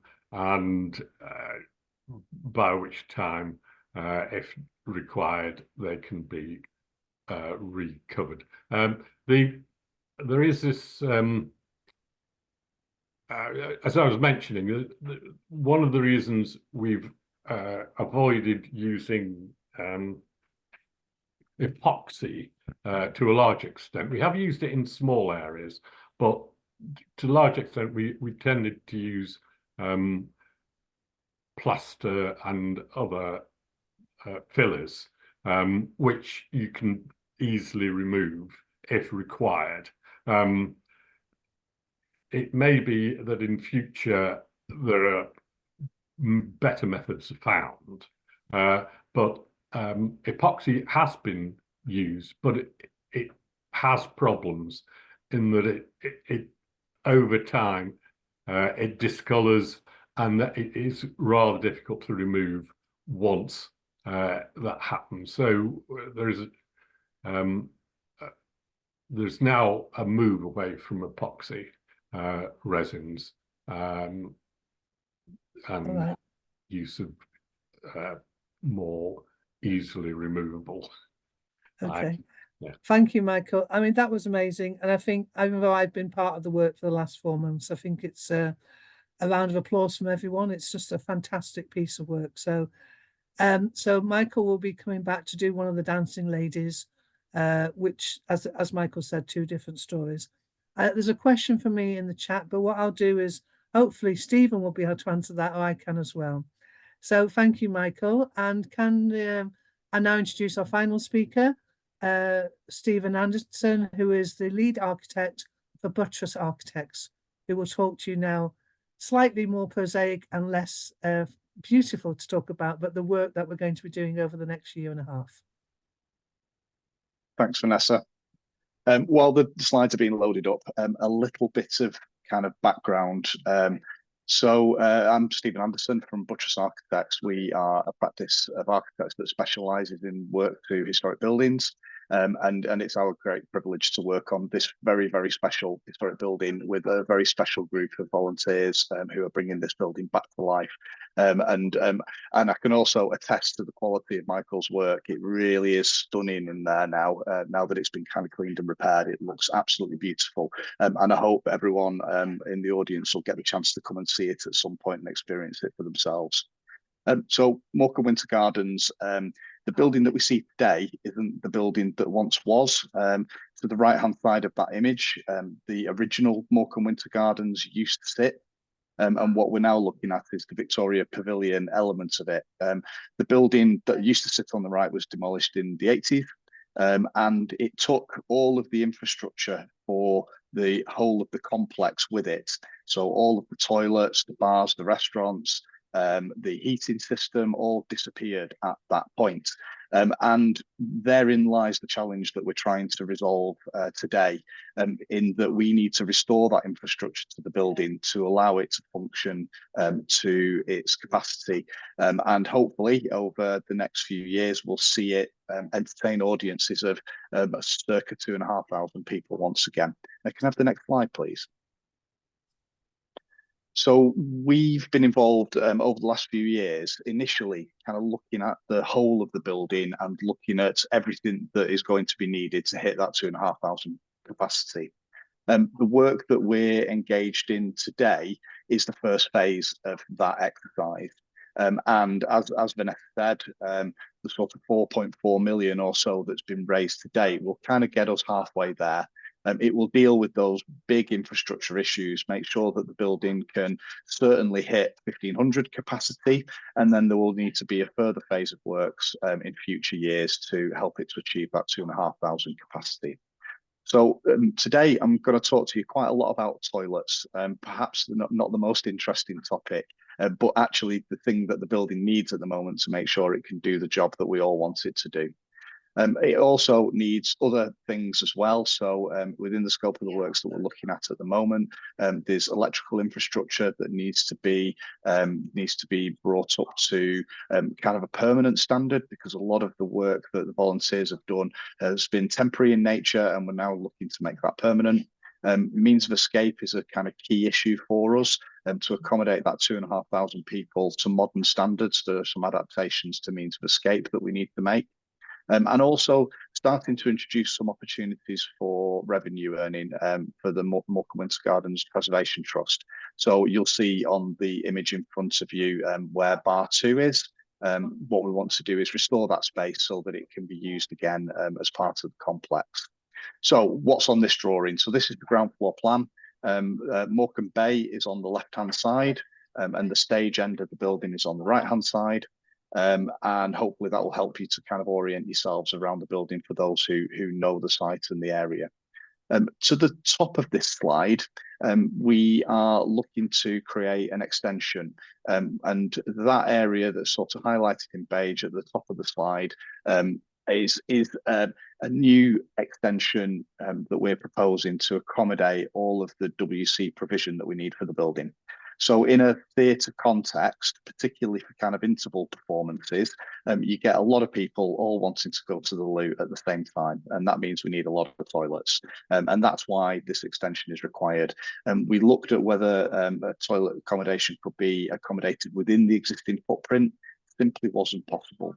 by which time, if required, they can be recovered. There is this, as I was mentioning, one of the reasons we've avoided using epoxy to a large extent. We have used it in small areas, but to a large extent we tended to use plaster and other fillers, which you can easily remove if required. It may be that in future there are better methods found, but epoxy has been used, but it has problems in that it over time it discolors, and that it is rather difficult to remove once that happens. So there's now a move away from epoxy resins, and right, use of more easily removable. Okay. Yeah. Thank you, Michael. I mean, that was amazing. And I think, even though I've been part of the work for the last 4 months, I think it's a round of applause from everyone. It's just a fantastic piece of work. So So Michael will be coming back to do one of the dancing ladies, which, as Michael said, 2 different stories. There's a question for me in the chat, but what I'll do is hopefully Stephen will be able to answer that, or I can as well. So thank you, Michael. And can I now introduce our final speaker, Stephen Anderson, who is the lead architect for Buttress Architects, who will talk to you now, slightly more prosaic and less beautiful to talk about, but the work that we're going to be doing over the next year and a half. Thanks, Vanessa. While the slides are being loaded up, a little bit of kind of background. I'm Stephen Anderson from Buttress Architects. We are a practice of architects that specialises in work to historic buildings. And it's our great privilege to work on this very, very special historic building with a very special group of volunteers who are bringing this building back to life. And I can also attest to the quality of Michael's work. It really is stunning in there now. Now that it's been kind of cleaned and repaired, it looks absolutely beautiful. And I hope everyone in the audience will get the chance to come and see it at some point and experience it for themselves. So Morecambe Winter Gardens, the building that we see today isn't the building that once was. To the right-hand side of that image, the original Morecambe Winter Gardens used to sit. And what we're now looking at is the Victoria Pavilion element of it. The building that used to sit on the right was demolished in the 80s. And it took all of the infrastructure for the whole of the complex with it. So all of the toilets, the bars, the restaurants, the heating system all disappeared at that point. And therein lies the challenge that we're trying to resolve today, in that we need to restore that infrastructure to the building to allow it to function to its capacity. And hopefully over the next few years, we'll see it entertain audiences of circa 2,500 people once again. Can I have the next slide, please? So we've been involved over the last few years, initially kind of looking at the whole of the building and looking at everything that is going to be needed to hit that 2,500 capacity. The work that we're engaged in today is the first phase of that exercise. And as Vanessa said, the sort of 4.4 million or so that's been raised to date will kind of get us halfway there. It will deal with those big infrastructure issues, make sure that the building can certainly hit 1,500 capacity, and then there will need to be a further phase of works in future years to help it to achieve that 2,500 capacity. So today I'm going to talk to you quite a lot about toilets, perhaps not the most interesting topic, but actually the thing that the building needs at the moment to make sure it can do the job that we all want it to do. It also needs other things as well. So within the scope of the works that we're looking at the moment, there's electrical infrastructure that needs to be brought up to kind of a permanent standard, because a lot of the work that the volunteers have done has been temporary in nature, and we're now looking to make that permanent. Means of escape is a kind of key issue for us, to accommodate that 2,500 people to modern standards. There are some adaptations to means of escape that we need to make. And also starting to introduce some opportunities for revenue earning for the Morecambe Winter Gardens Preservation Trust. So you'll see on the image in front of you where bar 2 is. What we want to do is restore that space so that it can be used again as part of the complex. So what's on this drawing? So this is the ground floor plan. Morecambe Bay is on the left-hand side, and the stage end of the building is on the right-hand side. And hopefully that will help you to kind of orient yourselves around the building for those who know the site and the area. To the top of this slide, we are looking to create an extension, and that area that's sort of highlighted in beige at the top of the slide is a new extension that we're proposing to accommodate all of the WC provision that we need for the building. So in a theatre context, particularly for kind of interval performances, you get a lot of people all wanting to go to the loo at the same time. And that means we need a lot of toilets. And that's why this extension is required. We looked at whether a toilet accommodation could be accommodated within the existing footprint. Simply wasn't possible.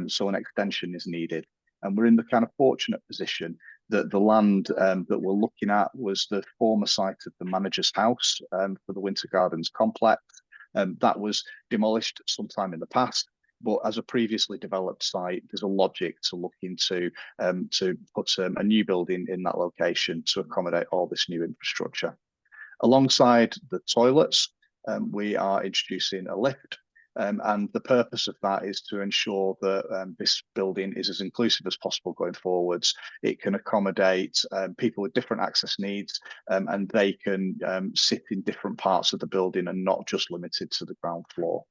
So an extension is needed. And we're in the kind of fortunate position that the land that we're looking at was the former site of the manager's house for the Winter Gardens complex. That was demolished sometime in the past. But as a previously developed site, there's a logic to look into to put a new building in that location to accommodate all this new infrastructure. Alongside the toilets, we are introducing a lift. And the purpose of that is to ensure that this building is as inclusive as possible going forwards. It can accommodate people with different access needs, and they can sit in different parts of the building and not just limited to the ground floor.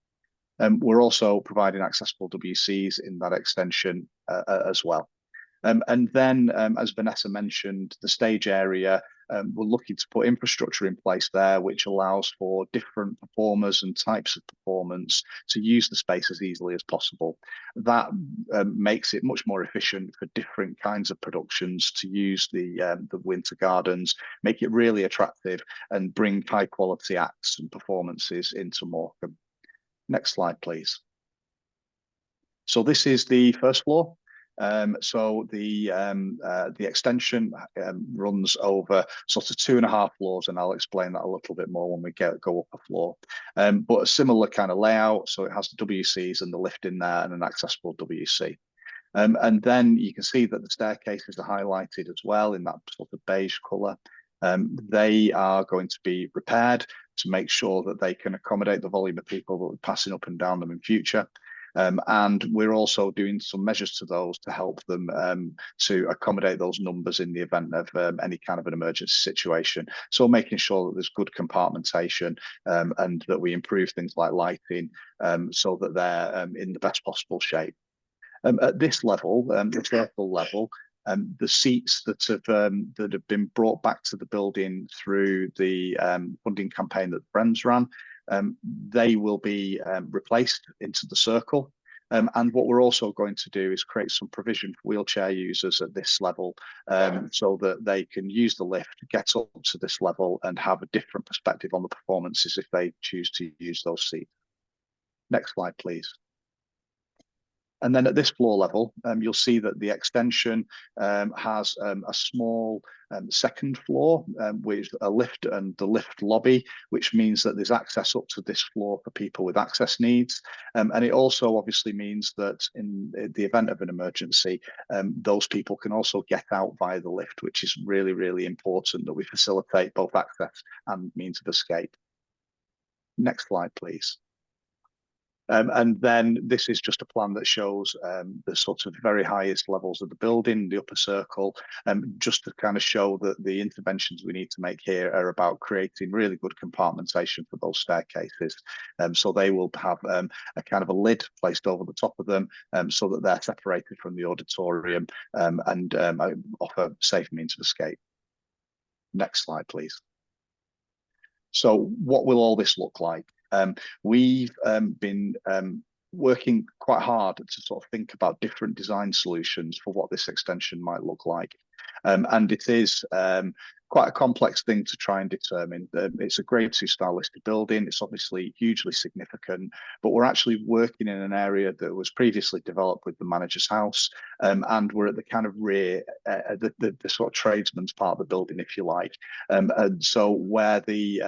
We're also providing accessible WCs in that extension as well. And then, as Vanessa mentioned, the stage area, we're looking to put infrastructure in place there, which allows for different performers and types of performance to use the space as easily as possible. That makes it much more efficient for different kinds of productions to use the Winter Gardens, make it really attractive, and bring high quality acts and performances into Morecambe. Next slide, please. So this is the first floor. So the extension runs over sort of 2.5 floors, and I'll explain that a little bit more when we go up a floor. But a similar kind of layout, so it has the WCs and the lift in there and an accessible WC. And then you can see that the staircases are highlighted as well in that sort of beige colour. They are going to be repaired to make sure that they can accommodate the volume of people that are passing up and down them in future. And we're also doing some measures to those to help them to accommodate those numbers in the event of any kind of an emergency situation. So making sure that there's good compartmentation and that we improve things like lighting so that they're in the best possible shape. At this level, the vertical level, the seats that have been brought back to the building through the funding campaign that Friends ran, they will be replaced into the circle. And what we're also going to do is create some provision for wheelchair users at this level so that they can use the lift, get up to this level and have a different perspective on the performances if they choose to use those seats. Next slide, please. And then at this floor level, you'll see that the extension has a small second floor with a lift and the lift lobby, which means that there's access up to this floor for people with access needs. And it also obviously means that in the event of an emergency, those people can also get out via the lift, which is really, really important that we facilitate both access and means of escape. Next slide, please. And then this is just a plan that shows the sort of very highest levels of the building, the upper circle, just to kind of show that the interventions we need to make here are about creating really good compartmentation for those staircases. So they will have a kind of a lid placed over the top of them so that they're separated from the auditorium and offer safe means of escape. Next slide, please. So what will all this look like? We've been working quite hard to sort of think about different design solutions for what this extension might look like. And it is quite a complex thing to try and determine. It's a grade 2 style listed building. It's obviously hugely significant, but we're actually working in an area that was previously developed with the manager's house. And we're at the kind of rear, the sort of tradesman's part of the building, if you like. And so where the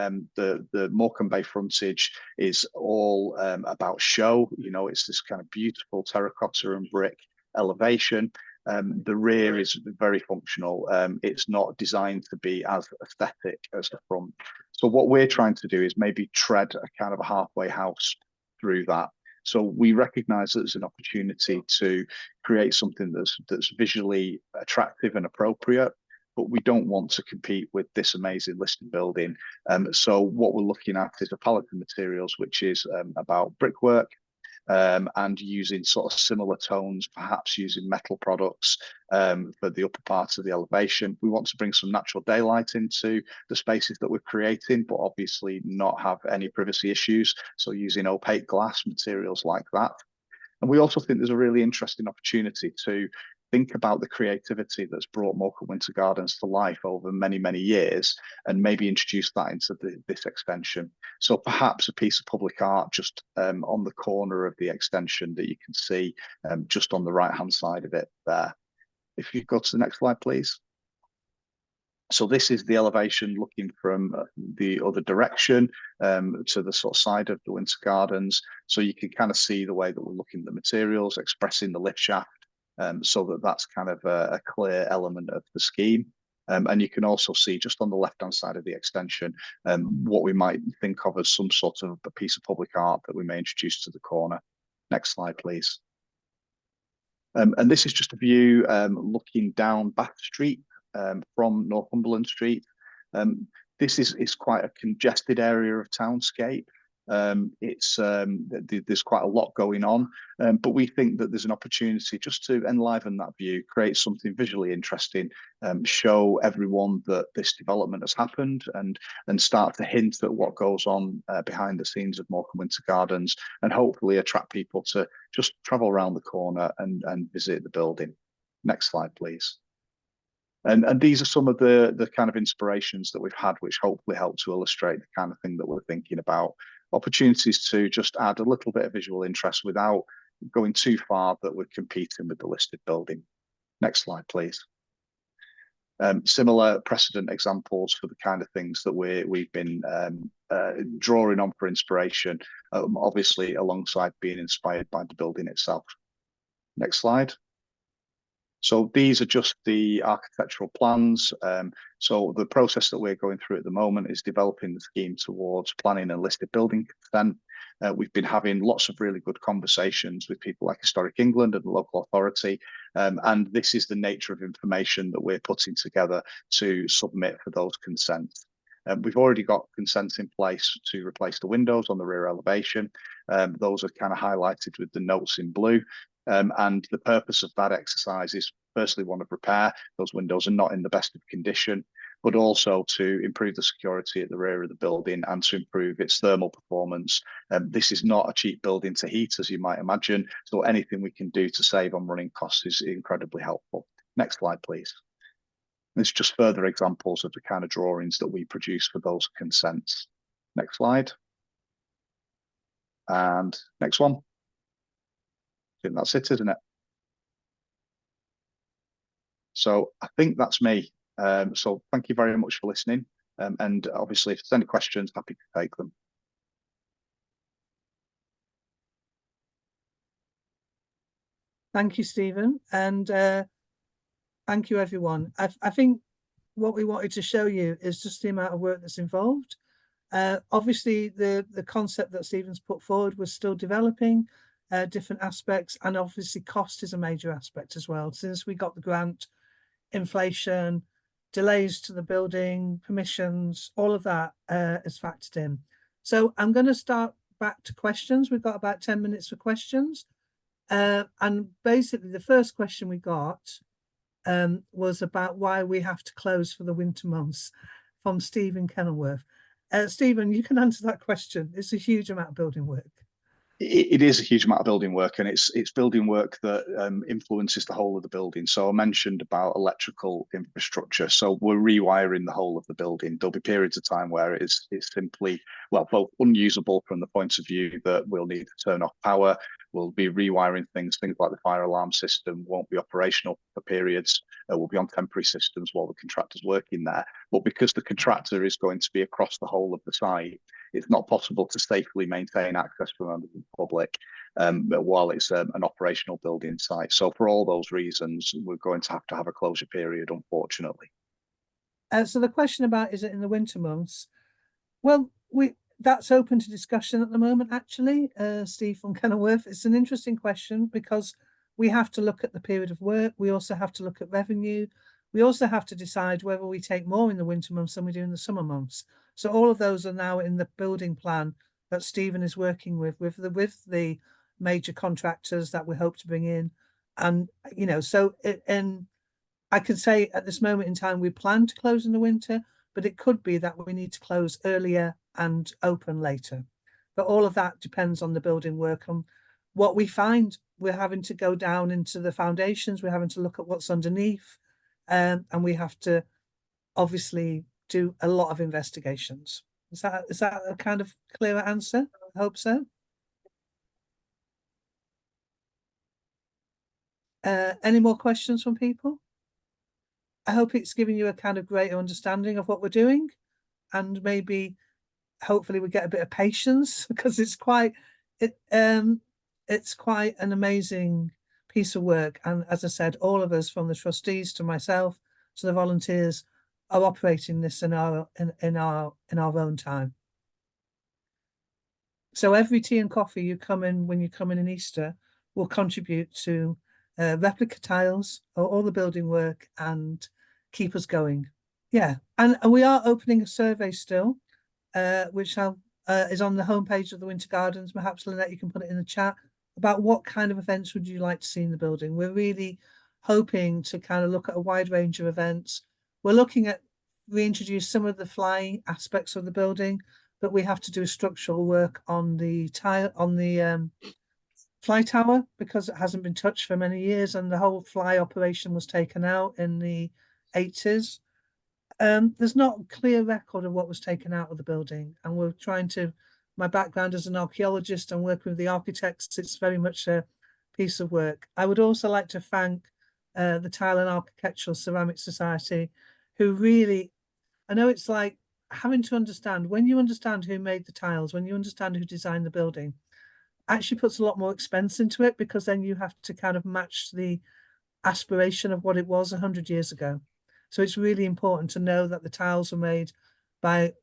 Morecambe Bay frontage is all about show, you know, it's this kind of beautiful terracotta and brick elevation. The rear is very functional. It's not designed to be as aesthetic as the front. So what we're trying to do is maybe tread a kind of a halfway house through that. So we recognise that there's an opportunity to create something that's visually attractive and appropriate, but we don't want to compete with this amazing listed building. So what we're looking at is a palette of materials, which is about brickwork, and using sort of similar tones, perhaps using metal products for the upper parts of the elevation. We want to bring some natural daylight into the spaces that we're creating, but obviously not have any privacy issues. So using opaque glass materials like that. And we also think there's a really interesting opportunity to think about the creativity that's brought Morecambe Winter Gardens to life over many, many years, and maybe introduce that into this extension. So perhaps a piece of public art just on the corner of the extension that you can see just on the right-hand side of it there. If you go to the next slide, please. So this is the elevation looking from the other direction to the sort of side of the Winter Gardens. So you can kind of see the way that we're looking at the materials, expressing the lift shaft, so that that's kind of a clear element of the scheme. And you can also see just on the left-hand side of the extension, what we might think of as some sort of a piece of public art that we may introduce to the corner. Next slide, please. And this is just a view looking down Bath Street from Northumberland Street. This is quite a congested area of townscape. There's quite a lot going on, but we think that there's an opportunity just to enliven that view, create something visually interesting, show everyone that this development has happened, and start to hint at what goes on behind the scenes of Morecambe Winter Gardens, and hopefully attract people to just travel around the corner and visit the building. Next slide, please. And these are some of the kind of inspirations that we've had, which hopefully help to illustrate the kind of thing that we're thinking about. Opportunities to just add a little bit of visual interest without going too far that we're competing with the listed building. Next slide, please. Similar precedent examples for the kind of things that we've been drawing on for inspiration, obviously alongside being inspired by the building itself. Next slide. So these are just the architectural plans. So the process that we're going through at the moment is developing the scheme towards planning and listed building consent. We've been having lots of really good conversations with people like Historic England and the local authority. And this is the nature of information that we're putting together to submit for those consents. We've already got consents in place to replace the windows on the rear elevation. Those are kind of highlighted with the notes in blue. And the purpose of that exercise is firstly one of repair. Those windows are not in the best of condition, but also to improve the security at the rear of the building and to improve its thermal performance. This is not a cheap building to heat, as you might imagine. So anything we can do to save on running costs is incredibly helpful. Next slide, please. There's just further examples of the kind of drawings that we produce for those consents. Next slide. And next one. I think that's it, isn't it? So I think that's me. So thank you very much for listening. And obviously, if there's any questions, happy to take them. Thank you, Stephen. And thank you, everyone. I think what we wanted to show you is just the amount of work that's involved. Obviously, the concept that Stephen's put forward was still developing different aspects, and obviously cost is a major aspect as well. Since we got the grant, inflation, delays to the building, permissions, all of that is factored in. So I'm going to start back to questions. We've got about 10 minutes for questions. And basically the first question we got was about why we have to close for the winter months, from Stephen Kenilworth. Stephen, you can answer that question. It's a huge amount of building work. It is a huge amount of building work, and it's building work that influences the whole of the building. So I mentioned about electrical infrastructure. So we're rewiring the whole of the building. There'll be periods of time where it's simply, well, both unusable from the point of view that we'll need to turn off power. We'll be rewiring things like the fire alarm system won't be operational for periods. We'll be on temporary systems while the contractor's working there. But because the contractor is going to be across the whole of the site, it's not possible to safely maintain access for members of the public while it's an operational building site. So for all those reasons, we're going to have a closure period, unfortunately. So the question about, is it in the winter months? Well, that's open to discussion at the moment, actually, Steve from Kenilworth. It's an interesting question because we have to look at the period of work. We also have to look at revenue. We also have to decide whether we take more in the winter months than we do in the summer months. So all of those are now in the building plan that Stephen is working with the major contractors that we hope to bring in. And, you know, so and I could say at this moment in time, we plan to close in the winter, but it could be that we need to close earlier and open later. But all of that depends on the building work. And what we find, we're having to go down into the foundations, we're having to look at what's underneath, and we have to obviously do a lot of investigations. Is that a kind of clearer answer? I hope so. Any more questions from people? I hope it's giving you a kind of greater understanding of what we're doing, and maybe hopefully we get a bit of patience, because it's quite an amazing piece of work. And as I said, all of us, from the trustees to myself to the volunteers, are operating this in our own time. So every tea and coffee you come in when you come in Easter will contribute to replica tiles or all the building work and keep us going. Yeah, and we are opening a survey still, which is on the homepage of the Winter Gardens. Perhaps, Lynette, you can put it in the chat, about what kind of events would you like to see in the building. We're really hoping to kind of look at a wide range of events. We're looking at reintroduce some of the flying aspects of the building, but we have to do structural work on the fly tower, because it hasn't been touched for many years, and the whole fly operation was taken out in the 80s. There's not a clear record of what was taken out of the building, and we're trying to, my background as an archaeologist and working with the architects, it's very much a piece of work. I would also like to thank the Tile and Architectural Ceramic Society, who really, I know it's like having to understand, when you understand who made the tiles, when you understand who designed the building, actually puts a lot more expense into it, because then you have to kind of match the aspiration of what it was 100 years ago. So it's really important to know that the tiles were made by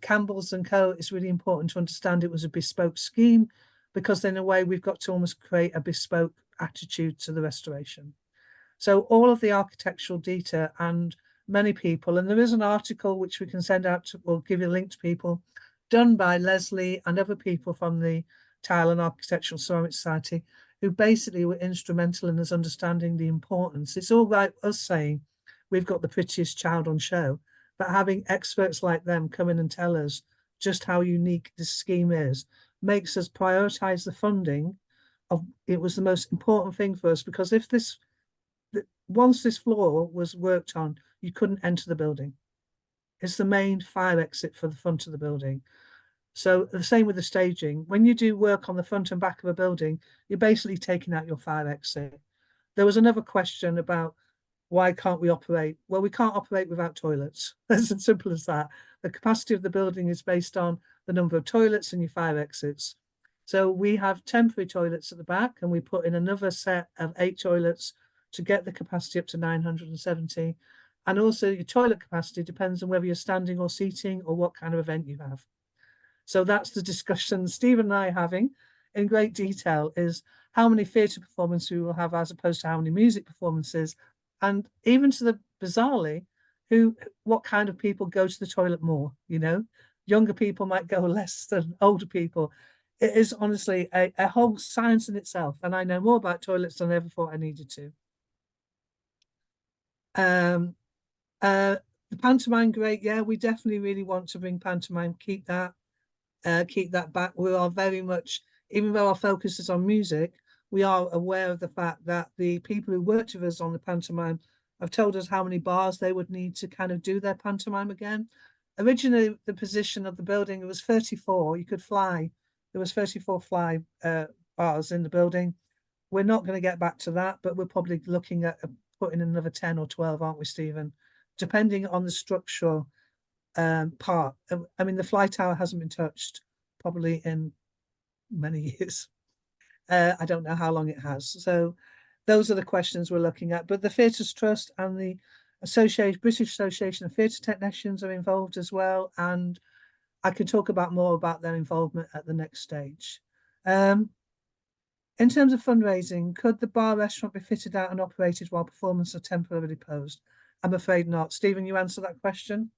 Campbell's and Co. It's really important to understand it was a bespoke scheme, because then in a way we've got to almost create a bespoke attitude to the restoration. So all of the architectural data, and many people, and there is an article which we can send out to, we'll give you a link to people, done by Leslie and other people from the Tile and Architectural Ceramic Society, who basically were instrumental in us understanding the importance. It's all right us saying we've got the prettiest child on show, but having experts like them come in and tell us just how unique this scheme is, makes us prioritize the funding of, it was the most important thing for us, because if this, once this floor was worked on, you couldn't enter the building. It's the main fire exit for the front of the building. So the same with the staging. When you do work on the front and back of a building, you're basically taking out your fire exit. There was another question about, why can't we operate? Well, we can't operate without toilets. It's as simple as that. The capacity of the building is based on the number of toilets and your fire exits. So we have temporary toilets at the back, and we put in another set of 8 toilets to get the capacity up to 970. And also your toilet capacity depends on whether you're standing or seating or what kind of event you have. So that's the discussion Stephen and I are having in great detail, is how many theatre performances we will have as opposed to how many music performances. And even to the bizarrely, what kind of people go to the toilet more, you know? Younger people might go less than older people. It is honestly a whole science in itself. And I know more about toilets than I ever thought I needed to. The pantomime, great. Yeah, we definitely really want to bring pantomime, keep that back. We are very much, even though our focus is on music, we are aware of the fact that the people who worked with us on the pantomime have told us how many bars they would need to kind of do their pantomime again. Originally, the position of the building, it was 34, you could fly. There was 34 fly bars in the building. We're not going to get back to that, but we're probably looking at putting another 10 or 12, aren't we, Stephen? Depending on the structural part. I mean, the fly tower hasn't been touched probably in many years. I don't know how long it has. So those are the questions we're looking at. But the Theatres Trust and the British Association of Theatre Technicians are involved as well. And I can talk about more about their involvement at the next stage. In terms of fundraising, could the bar restaurant be fitted out and operated while performances are temporarily paused? I'm afraid not. Stephen, you answer that question?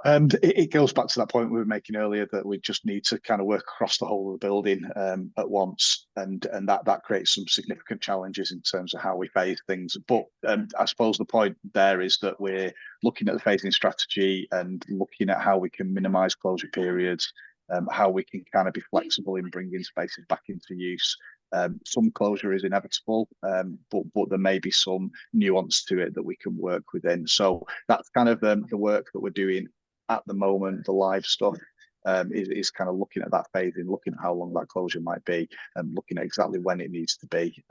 It goes back to that point we were making earlier, that we just need to kind of work across the whole of the building at once, and that creates some significant challenges in terms of how we phase things. But I suppose the point there is that we're looking at the phasing strategy and looking at how we can minimise closure periods, how we can kind of be flexible in bringing spaces back into use. Some closure is inevitable, but there may be some nuance to it that we can work within. So that's kind of the work that we're doing at the moment, the live stuff. is kind of looking at that phasing, looking at how long that closure might be, and looking at exactly when it needs to be.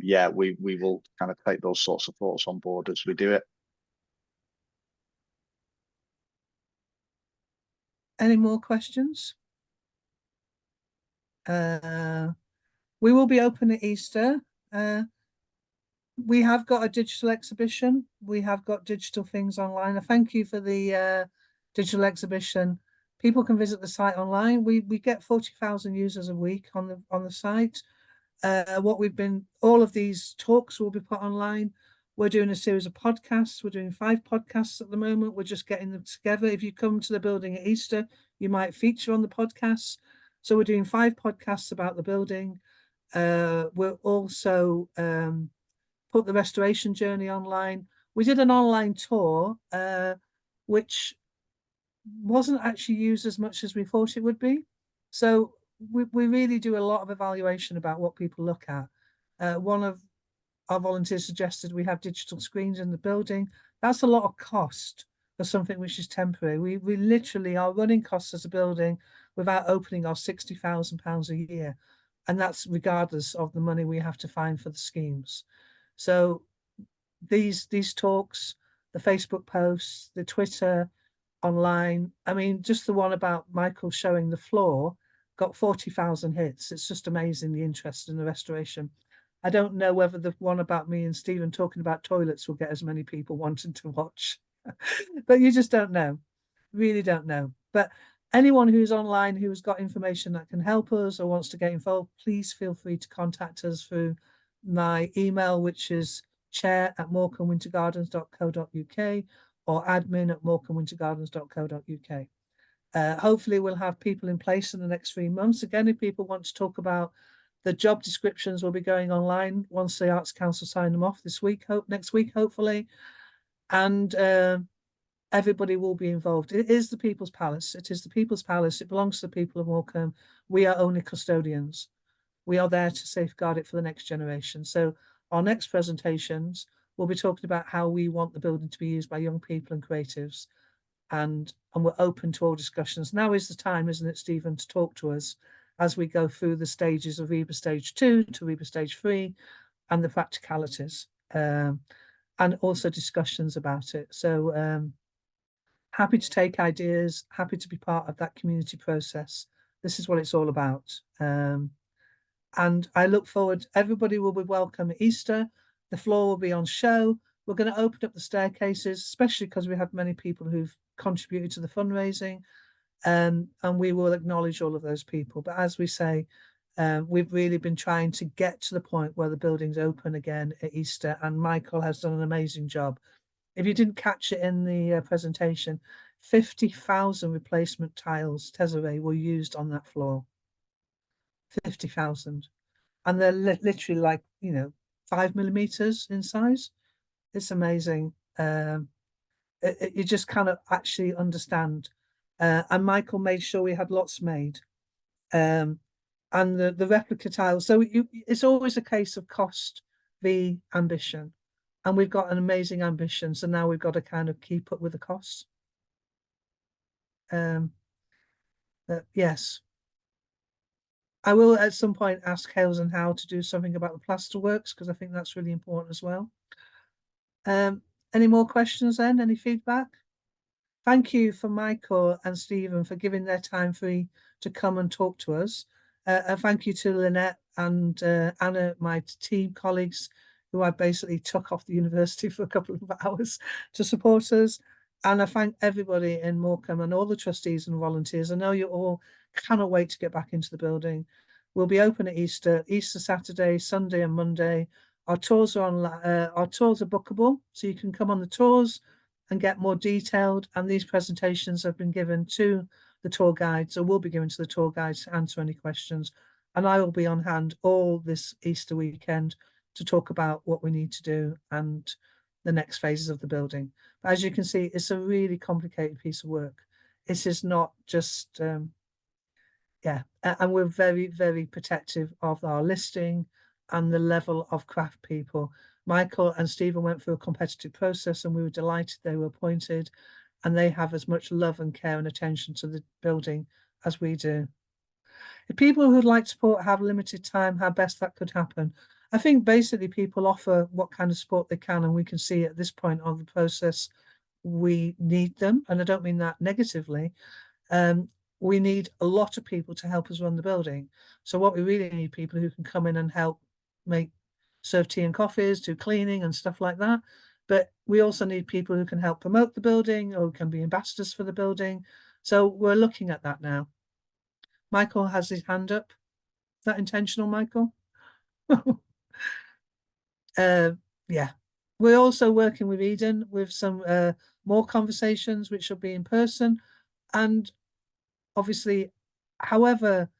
Yeah, we will kind of take those sorts of thoughts on board as we do it. Any more questions? We will be open at Easter. We have got a digital exhibition. We have got digital things online. I thank you for the digital exhibition. People can visit the site online. We get 40,000 users a week on the site. All of these talks will be put online. We're doing a series of podcasts. We're doing 5 podcasts at the moment. We're just getting them together. If you come to the building at Easter, you might feature on the podcasts. So we're doing 5 podcasts about the building. We're also put the restoration journey online. We did an online tour, which wasn't actually used as much as we thought it would be. So we really do a lot of evaluation about what people look at. One of our volunteers suggested we have digital screens in the building. That's a lot of cost for something which is temporary. We literally, our running costs as a building without opening are £60,000 a year. And that's regardless of the money we have to find for the schemes. So these talks, the Facebook posts, the Twitter, online, I mean, just the one about Michael showing the floor got 40,000 hits. It's just amazing, the interest in the restoration. I don't know whether the one about me and Stephen talking about toilets will get as many people wanting to watch, but you just don't know, really don't know. But anyone who's online who has got information that can help us or wants to get involved, please feel free to contact us through my email, which is chair@morecambewintergardens.co.uk or admin@morecambewintergardens.co.uk. Hopefully we'll have people in place in the next 3 months. Again, if people want to talk about the job descriptions, will be going online once the Arts Council sign them off next week, hopefully. And everybody will be involved. It is the People's Palace. It is the People's Palace. It belongs to the people of Morecambe. We are only custodians. We are there to safeguard it for the next generation. So our next presentations, we'll be talking about how we want the building to be used by young people and creatives. And we're open to all discussions. Now is the time, isn't it, Stephen, to talk to us as we go through the stages of RIBA Stage 2 to RIBA Stage 3 and the practicalities, and also discussions about it. So happy to take ideas, happy to be part of that community process. This is what it's all about. And I look forward, everybody will be welcome at Easter. The floor will be on show. We're going to open up the staircases, especially because we have many people who've contributed to the fundraising, and we will acknowledge all of those people. But as we say, we've really been trying to get to the point where the building's open again at Easter, and Michael has done an amazing job. If you didn't catch it in the presentation, 50,000 replacement tiles, tesserae, were used on that floor. 50,000. And they're literally like, 5 millimeters in size. It's amazing. You just kind of actually understand. And Michael made sure we had lots made. And the replica tiles. So it's always a case of cost v ambition. And we've got an amazing ambition. So now we've got to kind of keep up with the costs. Yes. I will at some point ask Hales and How to do something about the plasterworks, because I think that's really important as well. Any more questions then? Any feedback? Thank you for Michael and Stephen for giving their time free to come and talk to us. And thank you to Lynette and Anna, my team colleagues, who I basically took off the university for a couple of hours to support us. And I thank everybody in Morecambe and all the trustees and volunteers. I know you all cannot wait to get back into the building. We'll be open at Easter Saturday, Sunday and Monday. Our tours are bookable, so you can come on the tours and get more detailed. And these presentations have been given to the tour guides, or will be given to the tour guides to answer any questions. And I will be on hand all this Easter weekend to talk about what we need to do and the next phases of the building. But as you can see, it's a really complicated piece of work. This is not just, and we're very, very protective of our listing and the level of craft people. Michael and Stephen went through a competitive process and we were delighted they were appointed. and they have as much love and care and attention to the building as we do. If people who'd like support have limited time, how best that could happen? I think basically people offer what kind of support they can, and we can see at this point of the process, we need them. And I don't mean that negatively. We need a lot of people to help us run the building. So what we really need people who can come in and help serve tea and coffees, do cleaning and stuff like that. But we also need people who can help promote the building or can be ambassadors for the building. So we're looking at that now. Michael has his hand up. Is that intentional, Michael? Yeah. We're also working with Eden with some more conversations, which will be in person. And obviously, however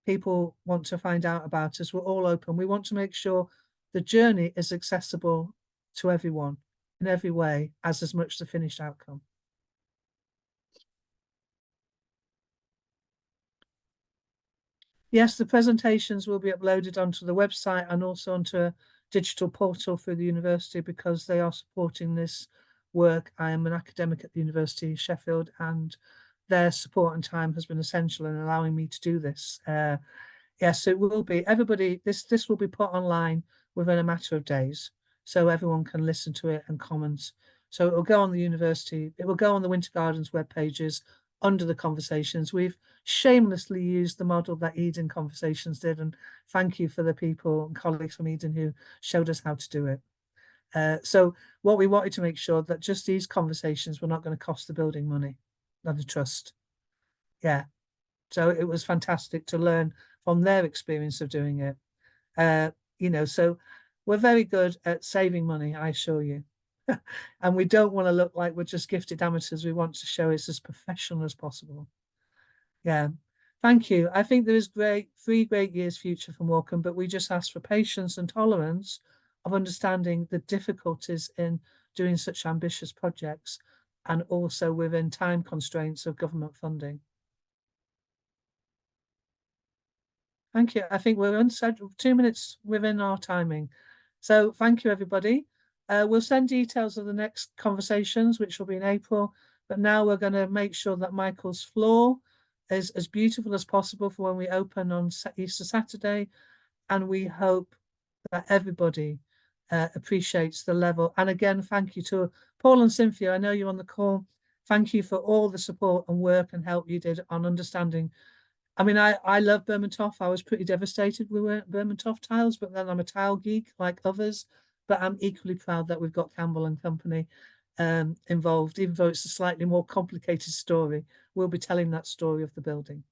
people want to find out about us, we're all open. We want to make sure the journey is accessible to everyone in every way as much the finished outcome. Yes, the presentations will be uploaded onto the website and also onto a digital portal through the university because they are supporting this work. I am an academic at the University of Sheffield, and their support and time has been essential in allowing me to do this. Yes, it will be. Everybody, this will be put online within a matter of days, so everyone can listen to it and comment. So it will go on the university, it will go on the Winter Gardens web pages under the conversations. We've shamelessly used the model that Eden Conversations did, and thank you for the people and colleagues from Eden who showed us how to do it. So what we wanted to make sure that just these conversations were not going to cost the building money, not the trust. Yeah, so it was fantastic to learn from their experience of doing it. You know, so we're very good at saving money, I assure you. And we don't want to look like we're just gifted amateurs. We want to show it's as professional as possible. Yeah, thank you. I think there is 3 great years future for Morecambe, but we just ask for patience and tolerance of understanding the difficulties in doing such ambitious projects and also within time constraints of government funding. Thank you. I think we're 2 minutes within our timing. So thank you, everybody. We'll send details of the next conversations, which will be in April. But now we're going to make sure that Michael's floor is as beautiful as possible for when we open on Easter Saturday. And we hope that everybody appreciates the level. And again, thank you to Paul and Cynthia. I know you're on the call. Thank you for all the support and work and help you did on understanding. I mean, I love Bermontoff. I was pretty devastated we weren't Bermontoff tiles, but then I'm a tile geek like others. But I'm equally proud that we've got Campbell and Company involved, even though it's a slightly more complicated story. We'll be telling that story of the building.